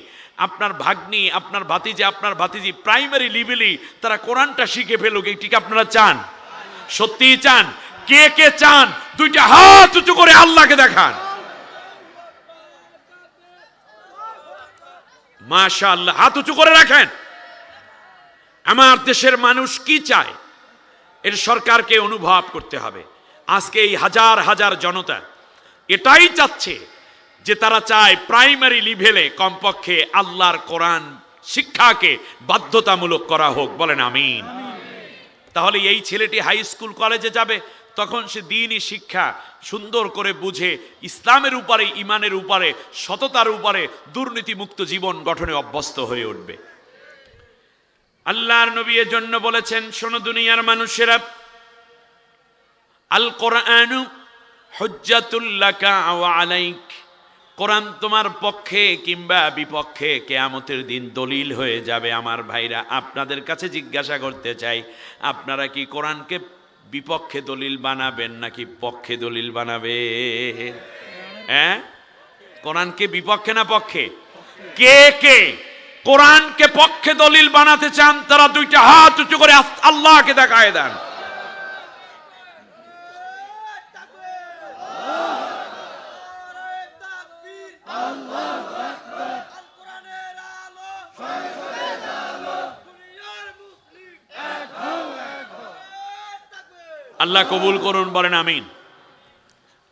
আপনার ভাগ্নি, আপনার ভাতিজা, আপনার ভাতিজি প্রাইমারি লেভেলেই তারা কোরআনটা শিখে ফেলুক, এটি কি আপনারা চান? সত্যিই চান? কে কে চান? দুইটা হাত উঁচু করে আল্লাহকে দেখান। মাশাআল্লাহ, হাত উঁচু করে রাখেন। আমার দেশের মানুষ কি চায় এর সরকারকে অনুভব করতে হবে। আজকে এই হাজার হাজার জনতা এটাই চাচ্ছে যে তারা চায় প্রাইমারি লেভেলে কমপক্ষে আল্লাহর কোরআন শিক্ষাকে বাধ্যতামূলক করা হোক। বলেন আমিন। তাহলে এই ছেলেটি হাই স্কুল কলেজে যাবে, তখন সে দ্বীনি শিক্ষা সুন্দর করে বুঝে ইসলামের উপরে, ইমানের উপরে, সততার উপরে দুর্নীতিমুক্ত জীবন গঠনে অভ্যস্ত হয়ে উঠবে। আল্লাহর নবী এর জন্য বলেছেন, শোনো দুনিয়ার মানুষেরা, আল কোরআনু হুজ্জাতুল লাকা ওয়া আলাইক, কোরআন তোমার পক্ষে কিংবা বিপক্ষে কিয়ামতের দিন দলিল হয়ে যাবে। আমার ভাইরা, আপনাদের কাছে জিজ্ঞাসা করতে চাই, আপনারা কি কোরআনকে বিপক্ষে দলিল বানাবেন নাকি পক্ষে দলিল বানাবেন? হ্যাঁ, কোরআনকে বিপক্ষে না পক্ষে? কে কে কোরআনকে পক্ষে দলিল বানাতে চান তারা দুইটা হাত উঁচু করে আল্লাহকে দেখায় দেন। আল্লাহ কবুল করুন, বলেন আমিন।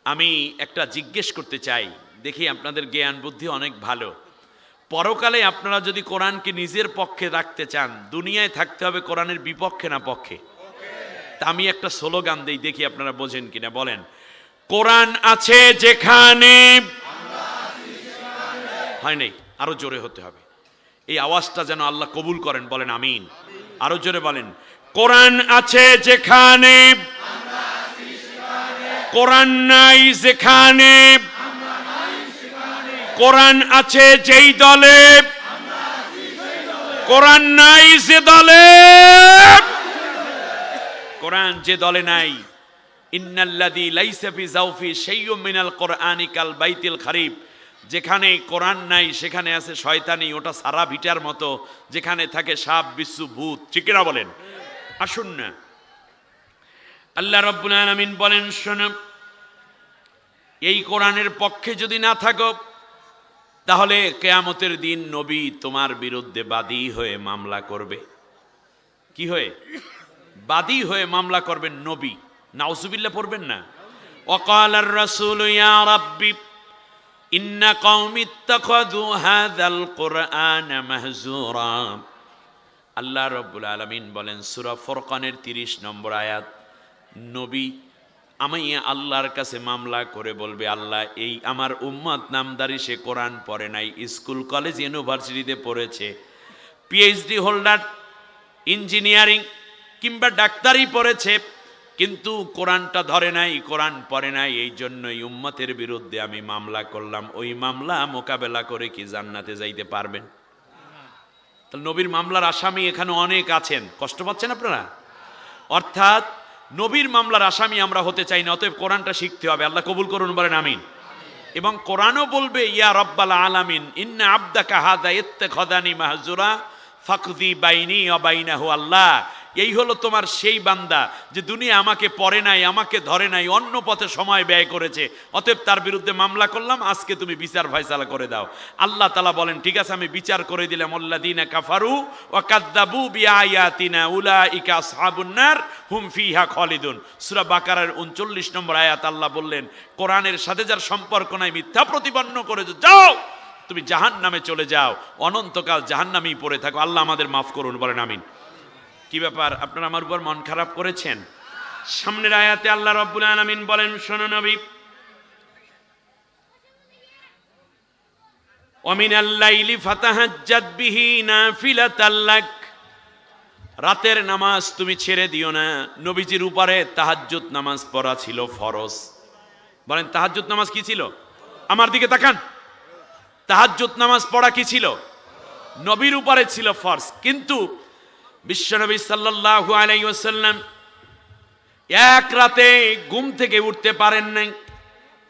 আমি একটা জিজ্ঞেস করতে চাই, দেখি আপনাদের জ্ঞান বুদ্ধি অনেক ভালো। পরকালে আপনারা যদি কোরআনকে নিজের পক্ষে রাখতে চান, দুনিয়ায় থাকতে হবে কোরআনের বিপক্ষে না পক্ষে? তা আমি একটা স্লোগান দেই, দেখি আপনারা বোঝেন কিনা। বলেন, কোরআন আছে যেখানে, হয় নাই, আরো জোরে হতে হবে, এই আওয়াজটা যেন আল্লাহ কবুল করেন। বলেন আমিন। আরো জোরে বলেন, কোরআন আছে যেখানে, কোরআন নাই যেখানে, কোরআন আছে যেই দলে, কোরআন নাই যে দলে, কোরআন যে দলে নাই, ইন্নাল্লাযী লাইসা ফি জাওফি শাইউম মিনাল কোরআনি কাল বাইতিল খারিব, যেখানে কোরআন নাই সেখানে আছে শয়তানি, ওটা সারা ভিটার মতো, যেখানে থাকে সাপ বিচ্ছু ভূত। ঠিক না বলেন? আসুন না, আল্লাহ রাব্বুল আলামিন বলেন, শোনো, এই কোরআনের পক্ষে যদি না থাকো তাহলে কিয়ামতের দিন নবী তোমার বিরুদ্ধে বাদী হয়ে মামলা করবে। কি হয়ে? বাদী হয়ে মামলা করবেন নবী। নাউজুবিল্লাহ পড়বেন না? ওয়াকালার রাসূলু ইয়া রাব্বি ইন্না কওমি ইত্তাখাযু হাযাল কুরআনা মাহজুরা। আল্লাহ রাব্বুল আলামিন বলেন সূরা ফুরকানের 30 নম্বর আয়াত, নবী আমি আল্লাহর কাছে মামলা করে বলবে, আল্লাহ, এই আমার উম্মত নামদারি, সে কোরআন পড়ে নাই, স্কুল কলেজ ইউনিভার্সিটিতে পড়েছে, পিএইচডি হোল্ডার, ইঞ্জিনিয়ারিং কিংবা ডাক্তারি পড়েছে, কিন্তু কোরআনটা ধরে নাই, কোরআন পড়ে নাই, এই জন্যই উম্মতের বিরুদ্ধে আমি মামলা করলাম। ওই মামলা মোকাবেলা করে কি জান্নাতে যাইতে পারবেন? তাহলে নবীর মামলার আসামি এখানে অনেক আছেন। কষ্ট পাচ্ছেন আপনারা? অর্থাৎ নবীর মামলার আসামি আমরা হতে চাই না। অতএব কোরআনটা শিখতে হবে। আল্লাহ কবুল করুন, বলেন আমিন। এবং কোরআনও বলবে, ইয়া রব্বাল আলামিন ইন্না আবদাকা হাযা ইত্তাখাযানি মাহজুরা ফাকদি বাইনি ওয়া বাইনাহু। আল্লাহ, এই হলো তোমার সেই বান্দা যে দুনিয়া আমাকে পড়ে নাই, আমাকে ধরে নাই, অন্য পথে সময় ব্যয় করেছে, অতএব তার বিরুদ্ধে মামলা করলাম, আজকে তুমি বিচার ফয়সালা করে দাও। আল্লাহ তাআলা বলেন, ঠিক আছে, আমি বিচার করে দিলাম। আল্লাযীনা কাফারু ওয়া কাযযাবু বিআয়াতিনা উলাইকা আসহাবুন নার হুম ফিহা খালিদুন। সূরা বাকারার 39 নম্বর আয়াত আল্লাহ বললেন, কোরআনের সাথে যার সম্পর্ক নাই, মিথ্যা প্রতিপন্ন করে যাও, তুমি জাহান্নামে চলে যাও, অনন্তকাল জাহান্নামেই পড়ে থাকো। আল্লাহ আমাদের মাফ করুন, বলেন আমিন। কি ব্যাপার, আপনারা আমার উপর মন খারাপ করেছেন? সামনের আয়াতে আল্লাহ রাব্বুল আলামিন বলেন, শোনো নবী, ওয়া মিনাল লাইলি ফাতাহাজ্জাদ বিহি নাফিলাতাল লাক। রাতের নামাজ তুমি ছেড়ে দিও না। নবীজির উপরে তাহাজ্জুদ নামাজ পড়া ছিল ফরজ। বলেন, তাহাজ্জুদ নামাজ কি ছিল? আমার দিকে তাকান। তাহাজ্জুদ নামাজ পড়া কি ছিল? নবীর উপরে ছিল ফরজ। কিন্তু বিশ্বনবী সাল্লাল্লাহু আলাইহি ওয়াসাল্লাম এক রাতে ঘুম থেকে উঠতে পারেন নাই,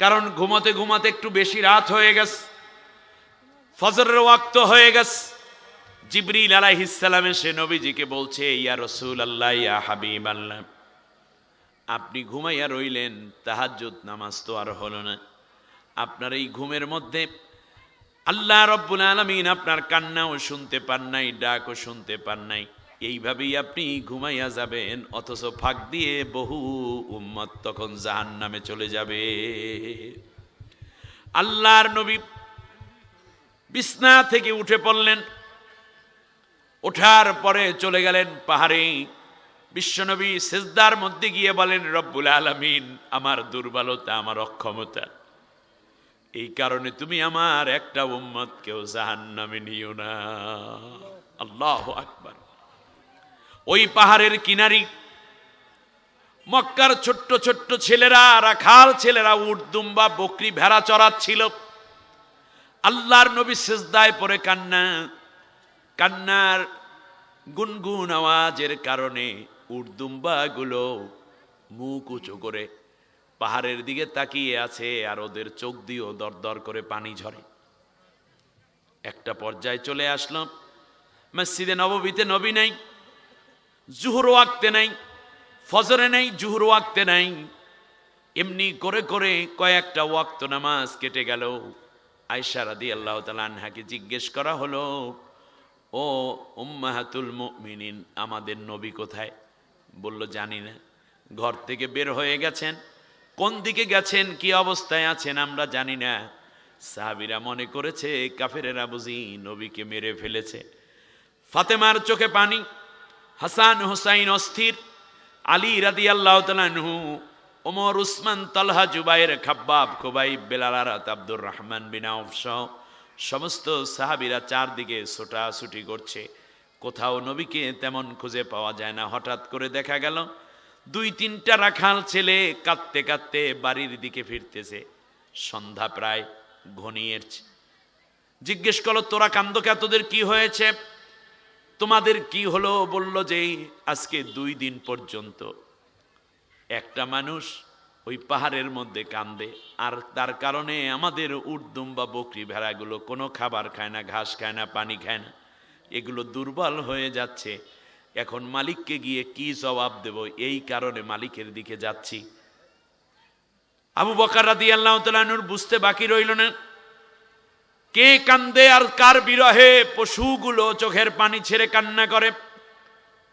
কারণ ঘুমাতে ঘুমাতে একটু বেশি রাত হয়ে গেছে, ফজরের ওয়াক্ত হয়ে গেছে। জিবরিল আলাইহিস সালাম এসে নবীজিকে বলছে, ইয়া রাসূলুল্লাহ, ইয়া হাবিবাল্লাহ, আপনি ঘুমাইয়া রইলেন, তাহাজ্জুদ নামাজ তো আর হলো না। আপনার এই ঘুমের মধ্যে আল্লাহ রাব্বুল আলামিন আপনার কান্নাও শুনতে পান নাই, ডাকও শুনতে পান নাই। এইভাবেই আপনি ঘুমাইয়া যাবেন, অথচ ফাঁক দিয়ে বহু উম্মত তখন জাহান্নামে চলে যাবে। আল্লাহর নবী বিছনা থেকে উঠে পড়লেন। ওঠার পরে চলে গেলেন পাহাড়ে। বিশ্বনবী সিজদার মধ্যে গিয়ে বলেন, রব্বুল আলামিন, আমার দুর্বলতা, আমার অক্ষমতা, এই কারণে তুমি আমার একটা উম্মতকেও জাহান্নামে নিও না। আল্লাহু আকবার। ওই পাহাড়ের কিনারি মক্কার ছোট্ট ছোট্ট ছেলেরা, রাখাল ছেলেরা উট, দুম্বা, বকরি, ভেড়া চড়াচ্ছিল। আল্লাহর নবী সিজদায় পড়ে কান্নার গুনগুন আওয়াজের কারণে উট দুম্বাগুলো মুখ উঁচু করে পাহাড়ের দিকে তাকিয়ে আছে, আর ওদের চোখ দিয়েও দরদর করে পানি ঝরে। একটা পর্যায়ে চলে আসলো, মসজিদে নববীতে নবী নাই, জুহুর ওয়াক্তে নাই, ফজরে নাই, জুহুর ওয়াক্তে নাই। এমনি করে করে কয়েকটা ওয়াক্ত নামাজ কেটে গেল। আয়েশা রাদিয়াল্লাহু তাআলা আনহাকে জিজ্ঞেস করা হলো, ও উম্মাহাতুল মুমিনিন, আমাদের নবী কোথায়? বলল, জানি না। ঘর থেকে বের হয়ে গেছেন, কোন দিকে গেছেন, কি অবস্থায় আছেন আমরা জানি না। সাহাবীরা মনে করেছে কাফেরেরা বুঝি নবীকে মেরে ফেলেছে। ফাতেমার চোখে পানি, হাসান হুসাইন অস্থির, আলী রাদিয়াল্লাহু তাআলা আনহু, ওমর, উসমান, তালহা, জুবাইর, খাব্বাব, খুবাইব, বেলাল, আরাত, আব্দুর রহমান বিন আউফ সহ সমস্ত সাহাবীরা চারদিকে ছোটাছুটি করছে। কোথাও নবীকে তেমন খুঁজে পাওয়া যায় না। হঠাৎ করে দেখা গেল 2-3টা রাখাল ছেলে কাঁদতে কাঁদতে বাড়ির দিকে ফিরতেছে। সন্ধ্যা প্রায় ঘনিয়ে এসেছে। জিজ্ঞেস করলো, তোরা কান্দো কে? তোদের কি হয়েছে? তোমাদের কি হলো? বলল যে আজকে 2 দিন পর্যন্ত একটা মানুষ ওই পাহাড়ের মধ্যে কান্দে, আর তার কারণে আমাদের উট, দুম্বা, বকরি, ভেড়াগুলো কোনো খাবার খায় না, ঘাস খায় না, পানি খায় না, এগুলো দুর্বল হয়ে যাচ্ছে। এখন মালিককে গিয়ে কি জবাব দেব, এই কারণে মালিকের দিকে যাচ্ছি। আবু বকর রাদিয়াল্লাহু তাআলা আনহুর বুঝতে বাকি রইল না, কে কান্দে আর কার বিরহে পশুগুলো চোখের পানি ছেড়ে কান্না করে।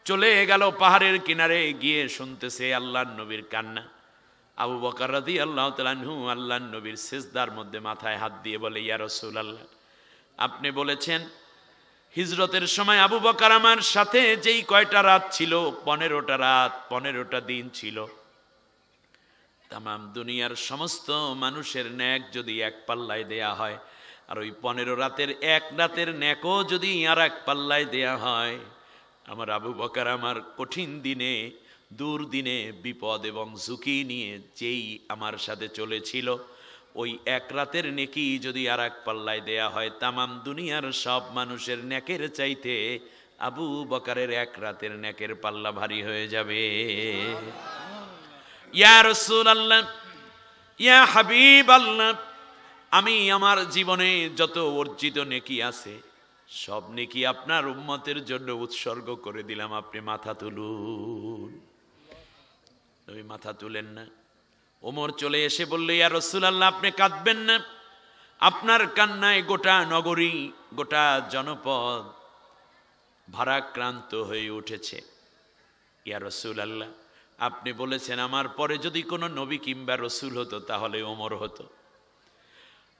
চলে গেল পাহাড়ের কিনারে, গিয়ে শুনতেছে আল্লাহর নবীর কান্না। আবু বকর রাদিয়াল্লাহু তাআলা আনহু আল্লাহর নবীর সিজদার মধ্যে মাথায় হাত দিয়ে বলে, ইয়া রাসূলুল্লাহ, আপনি বলেছেন হিজরতের সময় আবু বকর আমার সাথে যেই কয়টা রাত ছিল, 15টা রাত, 15টা দিন ছিল, তাম দুনিয়ার সমস্ত মানুষের ন্যাক যদি এক পাল্লায় দেয়া হয়, আর ওই 15 রাতের এক রাতের ন্যাকও যদি আর এক পাল্লায় দেয়া হয়, আমার আবু বকর আমার কঠিন দিনে, দুর্দিনে, বিপদ এবং ঝুঁকি নিয়ে যেই আমার সাথে চলেছিল, ওই এক রাতের নেকি যদি আর এক পাল্লায় দেয়া হয়, তামাম দুনিয়ার সব মানুষের নেকের চাইতে আবু বকরের এক রাতের নেকের পাল্লা ভারী হয়ে যাবে। ইয়া রাসূলুল্লাহ, ইয়া হাবিবাল্লাহ, আমি আমার জীবনে যত অর্জিত নেকি আছে সব নেকি আপনার উম্মতের জন্য উৎসর্গ করে দিলাম, আপনি মাথা তুলুন। নবী মাথা তুলেন না। ওমর চলে এসে বলল, ইয়া রাসূলুল্লাহ, আপনি কাঁদবেন না, আপনার কান্নায় গোটা নগরী, গোটা জনপদ ভারাক্রান্ত হয়ে উঠেছে। ইয়া রাসূলুল্লাহ, আপনি বলেছেন আমার পরে যদি কোনো নবী কিংবা রসুল হতো তাহলে ওমর হতো।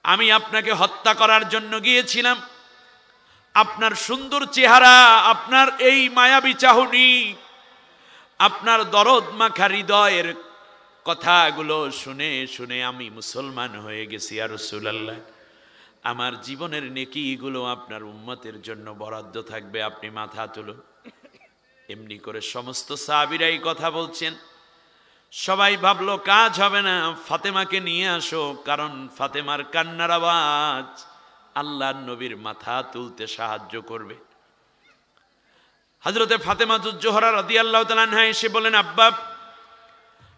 আমি আপনাকে হত্যা করার জন্য গিয়েছিলাম, আপনার সুন্দর চেহারা, আপনার এই মায়াবী চাহনি, আপনার দরদ মাখা হৃদয়ের কথাগুলো শুনে শুনে আমি মুসলমান হয়ে গেছি। ইয়া রাসূলুল্লাহ, আমার জীবনের নেকিগুলো আপনার উম্মতের জন্য বরাদ্দ থাকবে, আপনি মাথা তুলুন। এমনি করে সমস্ত সাহাবীরাই কথা বলছেন। সবাই ভাবলো কাজ হবে না, ফাতেমাকে নিয়ে আসো, কারণ ফাতেমার কান্নার আওয়াজ আল্লাহর নবীর মাথা তুলতে সাহায্য করবে। হযরতে ফাতেমাতুজ জোহরা রাদিয়াল্লাহু তাআলা আনহা এসে বলেন, আব্বা,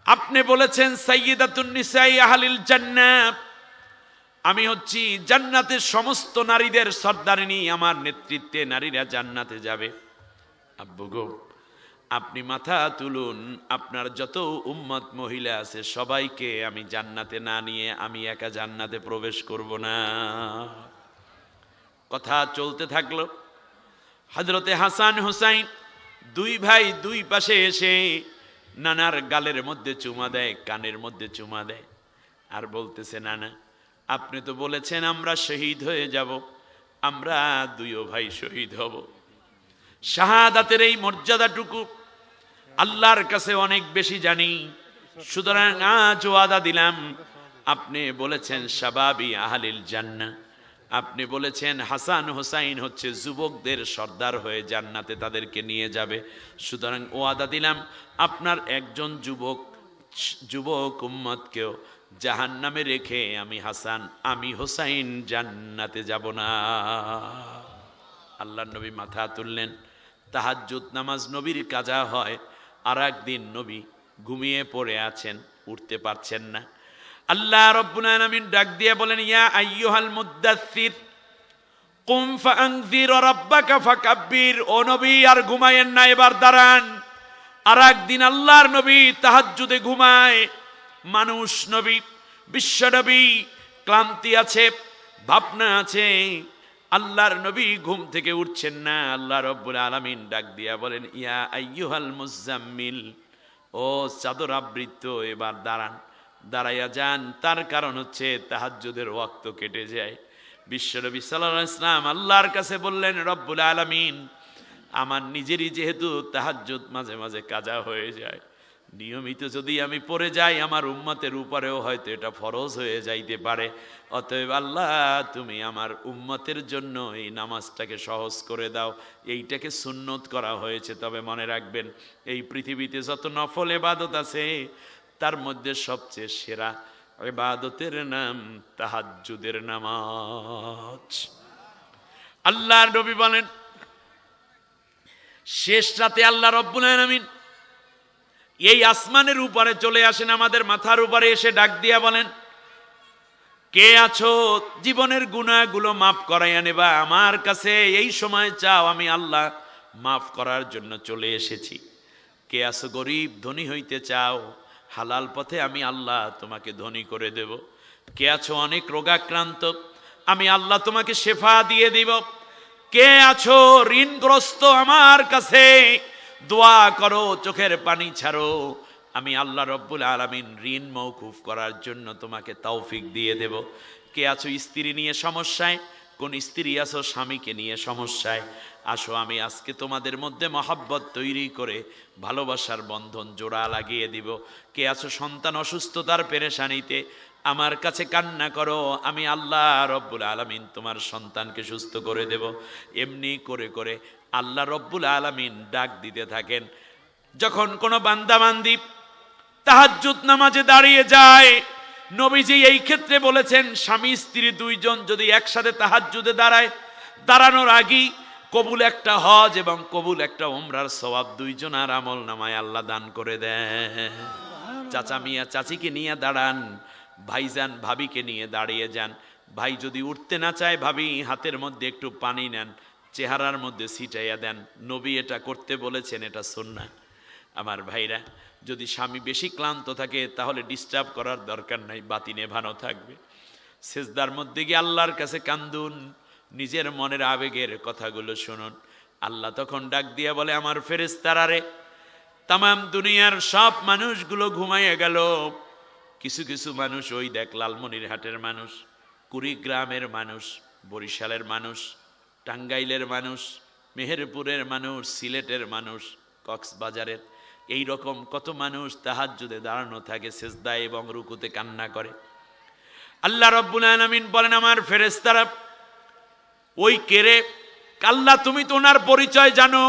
আপনি বলেছেন সাইয়্যিদাতুন নিসাই আহলিল জান্নাহ, আমি হচ্ছি জান্নাতের সমস্ত নারীদের সর্দারিনী, আমার নেতৃত্বে নারীরা জান্নাতে যাবে। আব্বু গো, আপনি মাথা তুলুন, আপনার যত উম্মত মহিলা আছে সবাইকে আমি জান্নাতে না নিয়ে আমি একা জান্নাতে প্রবেশ করব না। কথা চলতে থাকলো। হযরতে হাসান হুসাইন দুই ভাই দুই পাশে এসে নানার গালের মধ্যে চুমা দেয়, কানের মধ্যে চুমা দেয়, আর বলতেছে, নানা আপনি তো বলেছেন আমরা শহীদ হয়ে যাব, আমরা দুইও ভাই শহীদ হব। শাহাদাতের এই মর্যাদাটুকু আল্লাহর কাছে অনেক বেশি জানি, সুতরাং আজ ওয়াদা দিলাম, আপনি বলেছেন শাবাবি আহলিল জান্নাহ, আপনি বলেছেন হাসান হোসাইন হচ্ছে যুবকদের সর্দার হয়ে জান্নাতে তাদেরকে নিয়ে যাবে, সুতরাং ওয়াদা দিলাম আপনার একজন যুবক উম্মতকেও জাহান্নামে রেখে আমি হোসাইন জান্নাতে যাব না। আল্লাহর নবী মাথা তুললেন। তাহাজ্জুদ নামাজ নবীর কাজা হয়। আর একদিন নবী ঘুমিয়ে পড়ে আছেন, উঠতে পারছেন না। আল্লাহ রাব্বুল আলামিন ডাক দিয়ে বলেন, ইয়া আইয়ুহাল মুদ্দাসসির কুম ফাআনযির রাব্বাকা ফাকাব্বির। ও নবী, আর ঘুমায়েন না, এবার দাঁড়ান। আর একদিন আল্লাহর নবী তাহাজ্জুদে ঘুমায়। মানুষ নবী, বিশ্ব নবী, ক্লান্তি আছে, ভাবনা আছে, আল্লাহর নবী ঘুম থেকে উঠছেন না। আল্লাহ রাব্বুল আলামিন ডাক দিয়া বলেন, ইয়া আইয়ুহাল মুজাম্মিল, ও চাদর আবৃত, এবার দাঁড়ান, দাঁড়াইয়া যান। তার কারণ হচ্ছে তাহাজ্জুদের ওয়াক্ত কেটে যায়। বিশ্বনবী সাল্লাল্লাহু আলাইহি ওয়াসাল্লাম আল্লাহর কাছে বললেন, রব্বুল আলামিন, আমার নিজেরই যেহেতু তাহাজ্জুদ মাঝে মাঝে কাজা হয়ে যায়, নিয়মিত যদি আমি পড়ে যাই আমার উম্মতের উপরেও হয়তো এটা ফরজ হয়ে যাইতে পারে। অতএব আল্লাহ, তুমি আমার উম্মতের জন্য এই নামাজটাকে সহজ করে দাও। এইটাকে সুন্নত করা হয়েছে, তবে মনে রাখবেন এই পৃথিবীতে যত নফল ইবাদত আছে তার মধ্যে সবচেয়ে সেরা ইবাদতের নাম তাহাজ্জুদের নামাজ। আল্লাহর নবী বলেন, শেষ রাতে আল্লাহ রাব্বুল আলামিন এই আসমানের উপরে চলে আসেন, আমাদের মাথার উপরে এসে ডাক দিয়া বলেন, কে আছো জীবনের গুনাহগুলো মাফ করাইয়া নেবা, আমার কাছে এই সময় চাও, আমি আল্লাহ মাফ করার জন্য চলে এসেছি। কে আছো গরিব, ধনী হইতে চাও, হালাল পথে আমি আল্লাহ তোমাকে ধনী করে দেব। কে আছো অনেক রোগাক্রান্ত, আমি আল্লাহ তোমাকে শেফা দিয়ে দিব। কে আছো ঋণগ্রস্ত, আমার কাছে দোয়া করো, চোখের পানি ছাড়ো, আমি আল্লাহ রব্বুল আলামিন ঋণ মওকুফ করার জন্য তোমাকে তৌফিক দিয়ে দেব। কে আছো স্ত্রী নিয়ে সমস্যায়, কোন স্ত্রী আছো স্বামীকে নিয়ে সমস্যায়, আসো আমি আজকে তোমাদের মধ্যে মহব্বত তৈরি করে ভালোবাসার বন্ধন জোড়া লাগিয়ে দিব। কে আছো সন্তান অসুস্থতার পেরেশানিতে, আমার কাছে কান্না করো, আমি আল্লাহ রব্বুল আলামিন তোমার সন্তানকে সুস্থ করে দেব। এমনি করে করে আল্লাহ রব্বুল আলামিন ডাক দিতে থাকেন। যখন কোনো বান্দা বান্দি তাহাজ্জুদ নামাজে দাঁড়িয়ে যায়, নবীজি এই ক্ষেত্রে বলেছেন, স্বামী স্ত্রী দুইজন যদি একসাথে তাহাজ্জুদে দাঁড়ায়, দাঁড়ানোর আগেই কবুল একটা হজ এবং কবুল একটা উমরার সওয়াব দুইজনার আমল নামায় আল্লাহ দান করে দেন। চাচা মিয়া চাচিকে নিয়ে দাঁড়ান, ভাইজান ভাবিকে নিয়ে দাঁড়িয়ে যান। ভাই যদি উঠতে না চায়, ভাবি হাতের মধ্যে একটু পানি নেন, চেহারার মধ্যে ছিটাইয়া দেন। নবী এটা করতে বলেছেন, এটা সুন্নাহ। আমার ভাইরা, যদি স্বামী বেশি ক্লান্ত থাকে তাহলে ডিস্টার্ব করার দরকার নাই, বাতি নেভানো থাকবে। সেজদার মধ্যে গিয়ে আল্লাহর কাছে কান্দুন, নিজের মনের আবেগের কথাগুলো শুনুন। আল্লাহ তখন ডাক দিয়ে বলে, আমার ফেরেশতারা রে, তামাম দুনিয়ার সব মানুষগুলো ঘুমাইয়া গেল, কিছু কিছু মানুষ, ওই দেখ লালমনিরহাটের মানুষ, কুড়িগ্রামের মানুষ, বরিশালের মানুষ, টাঙ্গাইলের মানুষ, মেহেরপুরের মানুষ, সিলেটের মানুষ, কক্সবাজারের, এই রকম কত মানুষ তাহাজ্জুদে দাঁড়ানো থাকে, সেজদায় এবং রুকুতে কান্না করে। আল্লাহ রাব্বুল আলামিন বলেন, আমার ফেরেশতারা ওই কেরে, আল্লাহ তুমি তো ওনার পরিচয় জানো।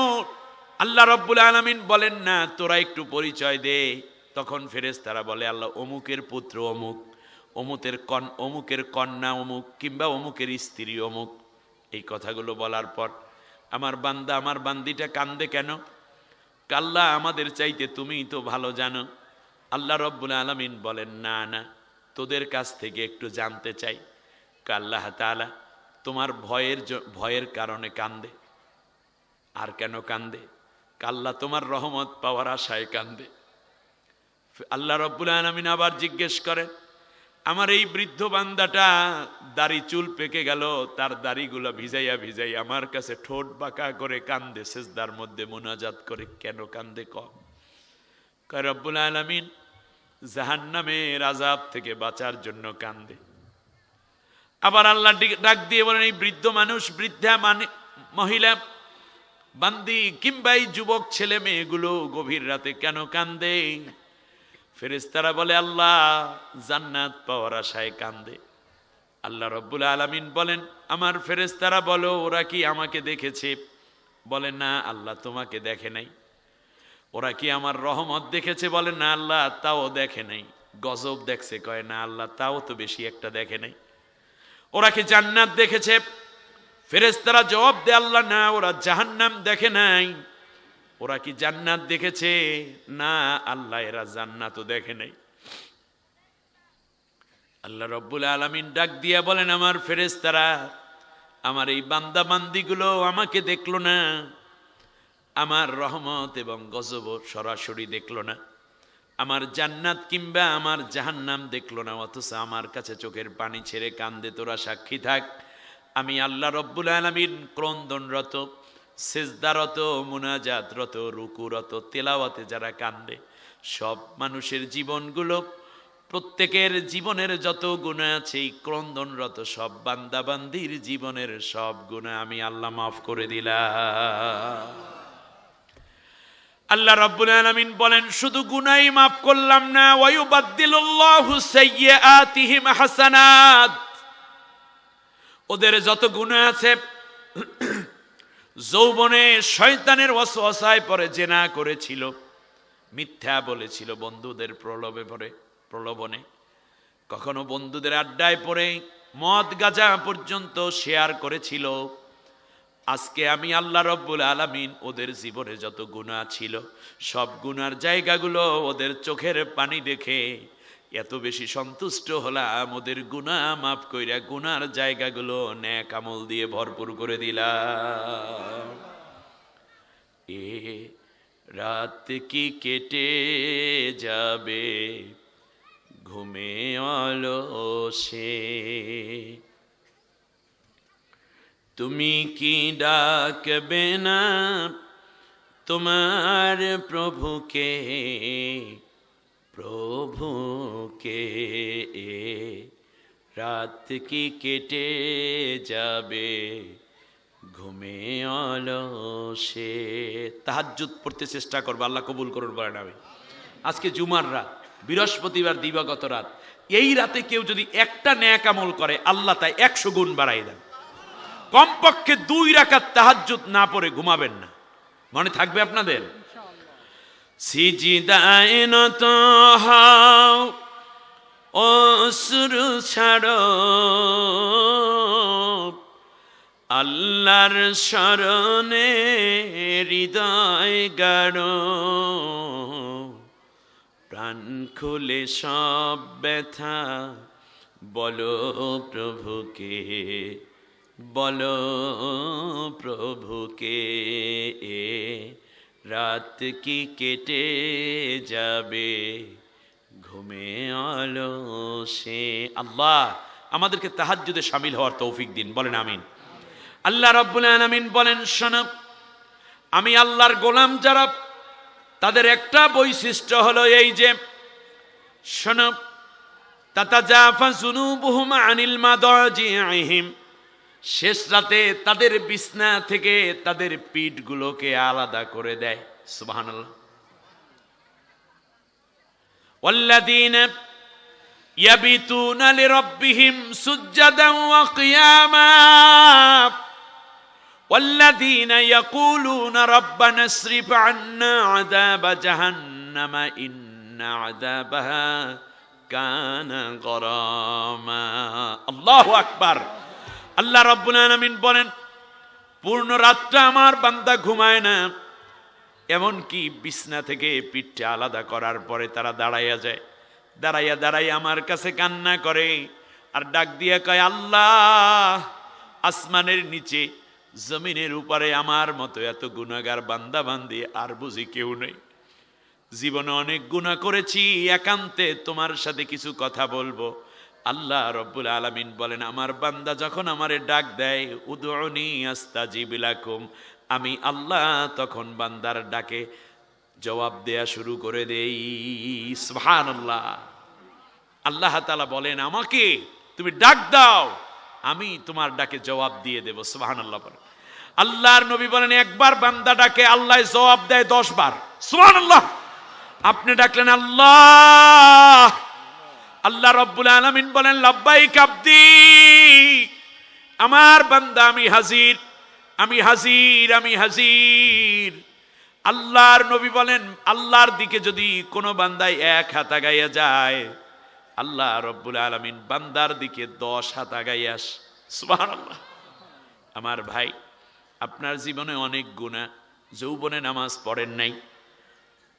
আল্লাহ রাব্বুল আলামিন বলেন, না তোরা একটু পরিচয় দে। তখন ফেরেশতারা বলে আল্লাহ অমুকের পুত্র অমুক, অমুকের কন্যা অমুক, কিংবা অমুকের স্ত্রী অমুক। এই কথাগুলো বলার পর আমার বান্দা, আমার বান্দিটা কান্দে কেন? আল্লাহ আমাদের চাইতে তুমিই তো ভালো জানো। আল্লাহ রব্বুল আলামিন বলেন না না, তোদের কাছ থেকে একটু জানতে চাই। আল্লাহ তাআলা তোমার ভয়ের কারণে কান্দে। আর কেন কান্দে? আল্লাহ তোমার রহমত পাওয়ার আশায় কান্দে। আল্লাহ রব্বুল আলামিন আবার জিজ্ঞেস করেন, আমার এই বৃদ্ধ বান্দাটা দাড়ি চুল পেকে গেল, তার দাড়িগুলো ভিজাইয়া ভিজাইয়া আমার কাছে ঠোঁট বাঁকা করে কান্দে, সিজদার মধ্যে মুনাজাত করে। কেন কান্দে কয় রব্বুল আলামিন জাহান্নামের আযাব থেকে বাঁচার জন্য কান্দে। আবার আল্লাহ ডাক দিয়ে বলেন, এই বৃদ্ধ মানুষ, বৃদ্ধা মহিলা বান্দি কিংবা এই যুবক ছেলে মেয়েগুলো গভীর রাতে কেন কান্দে? ফেরেশতারা বলে আল্লাহ জান্নাত পাওয়ার আশায় কান্দে। আল্লাহ রব্বুল আলামিন বলেন, আমার ফেরেশতারা বলো ওরা কি আমাকে দেখেছে? বলে না আল্লাহ তোমাকে দেখে নাই। ওরা কি আমার রহমত দেখেছে? বলে না আল্লাহ তাও দেখে নাই। গজব দেখছে? কয় না আল্লাহ তাও তো বেশি একটা দেখে নাই। ওরা কি জান্নাত দেখেছে? ফেরেশতারা জবাব দেয় আল্লাহ না, ওরা জাহান্নাম দেখে নাই। ওরা কি জান্নাত দেখেছে? না আল্লাহ এরা জান্নাতও দেখে নাই। আল্লাহ রব্বুল আলামিন ডাক দিয়া বলেন, আমার ফেরেশতারা আমার এই বান্দা বান্দিগুলো আমাকে দেখলো না, আমার রহমত এবং গজব সরাসরি দেখলো না, আমার জান্নাত কিংবা আমার জাহান্নাম দেখলো না, অথচ আমার কাছে চোখের পানি ছেড়ে কান্দে। তোরা সাক্ষী থাক, আমি আল্লাহ রব্বুল আলামিন ক্রন্দনরত, সিজদারত, মুনাজাতরত, রুকুরত, তেলাওয়াতে যারা কান্দে, সব মানুষের জীবনগুলো, প্রত্যেকের জীবনের যত গুনাহ আছে, এই ক্রন্দনরত সব বান্দাবান্দির জীবনের সব গুনাহ আমি আল্লাহ মাফ করে দিলাম। আল্লাহ রাব্বুল আলামিন বলেন, শুধু গুনাহই মাফ করলাম না, ওয়ায়ুবাদদিলুল্লাহু সাইয়্যাতিহিম হাসানাত। ওদের যত গুনাহ আছে, যৌবনে শয়তানের ওয়াসওয়াসায় পড়ে জিনা করেছিল, মিথ্যা বলেছিল, বন্ধুদের প্রলোভনে, কখনো বন্ধুদের আড্ডায় পড়ে মদ গাঁজা পর্যন্ত শেয়ার করেছিল। আজকে আমি আল্লাহ রব্বুল আলামিন ওদের জীবনে যত গুনাহ ছিল, সব গুনার জায়গাগুলো ওদের চোখের পানি দেখে এত বেশি সন্তুষ্ট হলাম, ওদের গুনাহ মাফ কইরা গুনার জায়গাগুলো নেক আমল দিয়ে ভরপুর করে দিলাম। এ রাত কি কেটে যাবে ঘুমে অলসে, তুমি কি ডাকবে না তোমার প্রভুকে, প্রভুকে? রাত কি কেটে যাবে ঘুমে অলসে। তাহাজ্জুদ পড়তে চেষ্টা করবো, আল্লাহ কবুল করুন বলেন আমি। আজকে জুমার রাত, বৃহস্পতিবার দিবাগত রাত, এই রাতে কেউ যদি একটা নেক আমল করে আল্লাহ তাই 100 গুণ বাড়াই দেন। কমপক্ষে 2 রাকাত তাহাজ্জুদ না পড়ে ঘুমাবেন না, মনে থাকবে আপনাদের? সিজদায় নত হও, অশ্রু ছাড়ো, আল্লাহর শরণে হৃদয় গাড়ো, প্রাণ খুলে সব ব্যথা বলো প্রভুকে, বলো প্রভুকে। রাত কি কেটে যাবে ঘুমে অলসে। আল্লাহ আমাদেরকে তাহাজ্জুদে শামিল হওয়ার তৌফিক দিন, বলেন আমিন। আল্লাহ রাব্বুল আলামিন বলেন, শোনো আমি আল্লাহর গোলাম যারা, তাদের একটা বৈশিষ্ট্য হলো এই যে, শোনো তাতাজাফা জুনুবুহুম আনিল মাদাজিহিম, শেষ রাতে তাদের বিছনা থেকে তাদের পিঠগুলোকে আলাদা করে দেয়। সুবহানাল্লাহ। ওয়াল্লাযীনা ইয়াবিতুনা লিরাব্বিহিম সুজদান ওয়া কিয়ামা ওয়াল্লাযীনা ইয়াকুলুনা রাব্বানা ইসরিফ আন্না আযাবা জাহান্নামা ইন্না আযাবাহা কানা গরামা। আল্লাহু আকবার। আল্লাহ রাব্বুল আলামিন বলেন, পূর্ণ রাতটা আমার বান্দা ঘুমায় না, এমনকি বিছনা থেকে পিঠটা আলাদা করার পরে তারা দাঁড়াইয়া যায়, দাঁড়াইয়া দাঁড়াইয়া আমার কাছে কান্না করে আর ডাক দিয়ে কয়, আল্লাহ, আসমানের নিচে জমিনের উপরে আমার মতো এত গুনাহগার বান্দা বান্দি আর বুঝি কেউ নেই। জীবনে অনেক গুনাহ করেছি, একান্তে তোমার সাথে কিছু কথা বলবো। আল্লাহ রব্বুল আলামিন বলেন, আমার বান্দা যখন আমারে ডাক দেয়, উদউনি আস্তাজিব লাকুম, আমি আল্লাহ তখন বান্দার ডাকে জবাব দেয়া শুরু করে দেই। সুবহানাল্লাহ। আল্লাহ তাআলা বলেন, আমাকে তুমি ডাক দাও, আমি তোমার ডাকে জবাব দিয়ে দেব। সুবহানাল্লাহ বলেন। আল্লাহর নবী বলেন, একবার বান্দা ডাকে আল্লাহ জবাব দেয় 10 বার। সুবহানাল্লাহ। আপনি ডাকলেন আল্লাহ, আল্লাহ রব্বুল আলামিন বলেন, লাব্বাইক আব্দি, আমার বান্দা আমি হাজির, আমি হাজির, আমি হাজির। আল্লাহর নবী বলেন, আল্লাহর দিকে যদি কোনো বান্দায় 1 হাত আগাইয়া যায়, আল্লাহ রব্বুল আলামিন বান্দার দিকে 10 হাত আগাইয়া আসে। সুবহানাল্লাহ। আমার ভাই, আপনার জীবনে অনেক গুনাহ, যৌবনে নামাজ পড়েন নাই,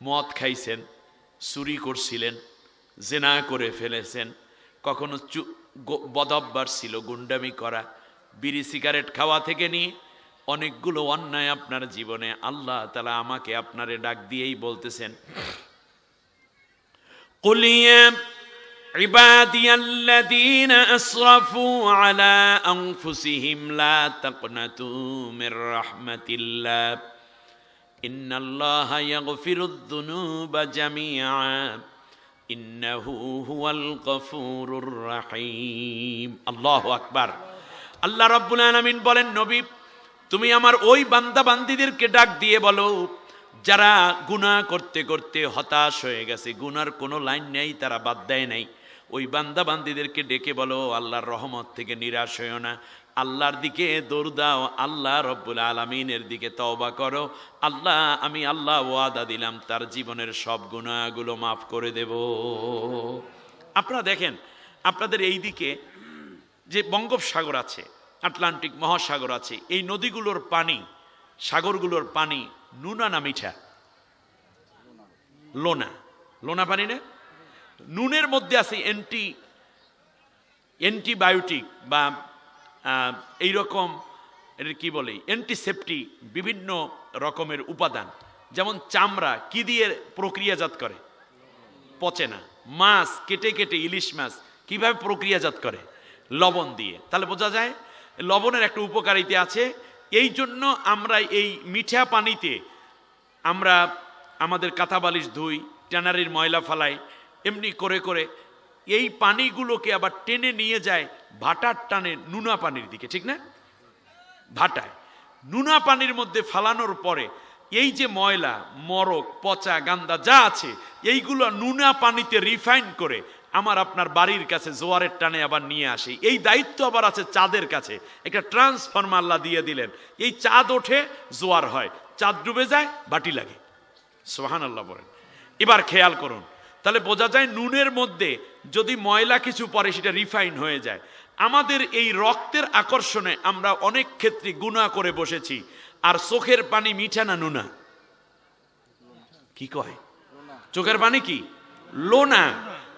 মদ খাইছেন, চুরি করছিলেন, জেনা করে ফেলেছেন, কখনো বদঅভ্যাস ছিল গুন্ডামি করা, বিড়ি সিগারেট খাওয়া থেকে নিয়ে অনেকগুলো অন্যায় আপনার জীবনে। আল্লাহ তাআলা আমাকে আপনারে ডাক দিয়েই বলতেছেন, কুল ইয়া ইবাদিয়াল্লাযীনা আসরাফু আলা আনফুসিহিম লা তাকনাতু মির রাহমাতিল্লাহ ইন্নাল্লাহা ইয়াগফিরুয যুনুবা জামিআ ইন্নাহু হুয়াল গফুরুর রহিম। আল্লাহু আকবার। আল্লাহ রাব্বুল আলামিন বলেন, নবী, তুমি আমার ওই বান্দা বান্দীদেরকে ডাক দিয়ে বলো, যারা গুনাহ করতে করতে হতাশ হয়ে গেছে, গুনার কোনো লাইন নেই, তারা বাদ দেয় নাই, ওই বান্দা বান্দীদেরকে ডেকে বলো, আল্লাহর রহমত থেকে নিরাশ হইও না, আল্লাহর দিকে দৌড় দাও, আল্লাহ রব্বুল আলামিনের দিকে তওবা করো। আল্লাহ, আমি আল্লাহ ওয়াদা দিলাম তার জীবনের সব গুনাহগুলো মাফ করে দেব। আপনারা দেখেন, আপনাদের এই দিকে যে বঙ্গোপসাগর আছে, আটলান্টিক মহাসাগর আছে, এই নদীগুলোর পানি, সাগরগুলোর পানি নুনা না মিঠা? লোনা। লোনা পানি না? নুনের মধ্যে আছে অ্যান্টিবায়োটিক বা এইরকম এটা কি বলে, অ্যান্টিসেপ্টিক বিভিন্ন রকমের উপাদান। যেমন চামড়া কি দিয়ে প্রক্রিয়াজাত করে? পচে না। মাছ কেটে কেটে, ইলিশ মাছ কিভাবে প্রক্রিয়াজাত করে? লবণ দিয়ে। তাহলে বোঝা যায় লবণের একটা উপকারিতা আছে। এই জন্য আমরা এই মিঠা পানিতে আমরা আমাদের কাঁথা বালিশ ধুই, ট্যানারির ময়লা ফালাই, এমনি করে করে এই পানিগুলোকে আবার টেনে নিয়ে যায় ভাটার টানে নুনা পানির দিকে, ঠিক না? ভাটায় নুনা পানির মধ্যে ফালানোর পরে এই যে ময়লা, মরক, পচা, গান্দা যা আছে, এইগুলো নুনা পানিতে রিফাইন করে আমার আপনার বাড়ির কাছে জোয়ারের টানে আবার নিয়ে আসে। এই দায়িত্ব আবার আছে চাঁদের কাছে। একটা ট্রান্সফরমার আল্লাহ দিয়ে দিলেন, এই চাঁদ ওঠে জোয়ার হয়, চাঁদ ডুবে যায় বাটি লাগে। সুবহানাল্লাহ বলেন। এবার খেয়াল করুন, তাহলে বোঝা যায় নুনের মধ্যে যদি ময়লা কিছু পড়ে সেটা রিফাইন হয়ে যায়। আমাদের এই রক্তের আকর্ষণে আমরা অনেক ক্ষেত্রে গুনাহ করে বসেছি। আর চোখের পানি মিঠা না নুনা? কি কয়? চোখের পানি কি? লোনা।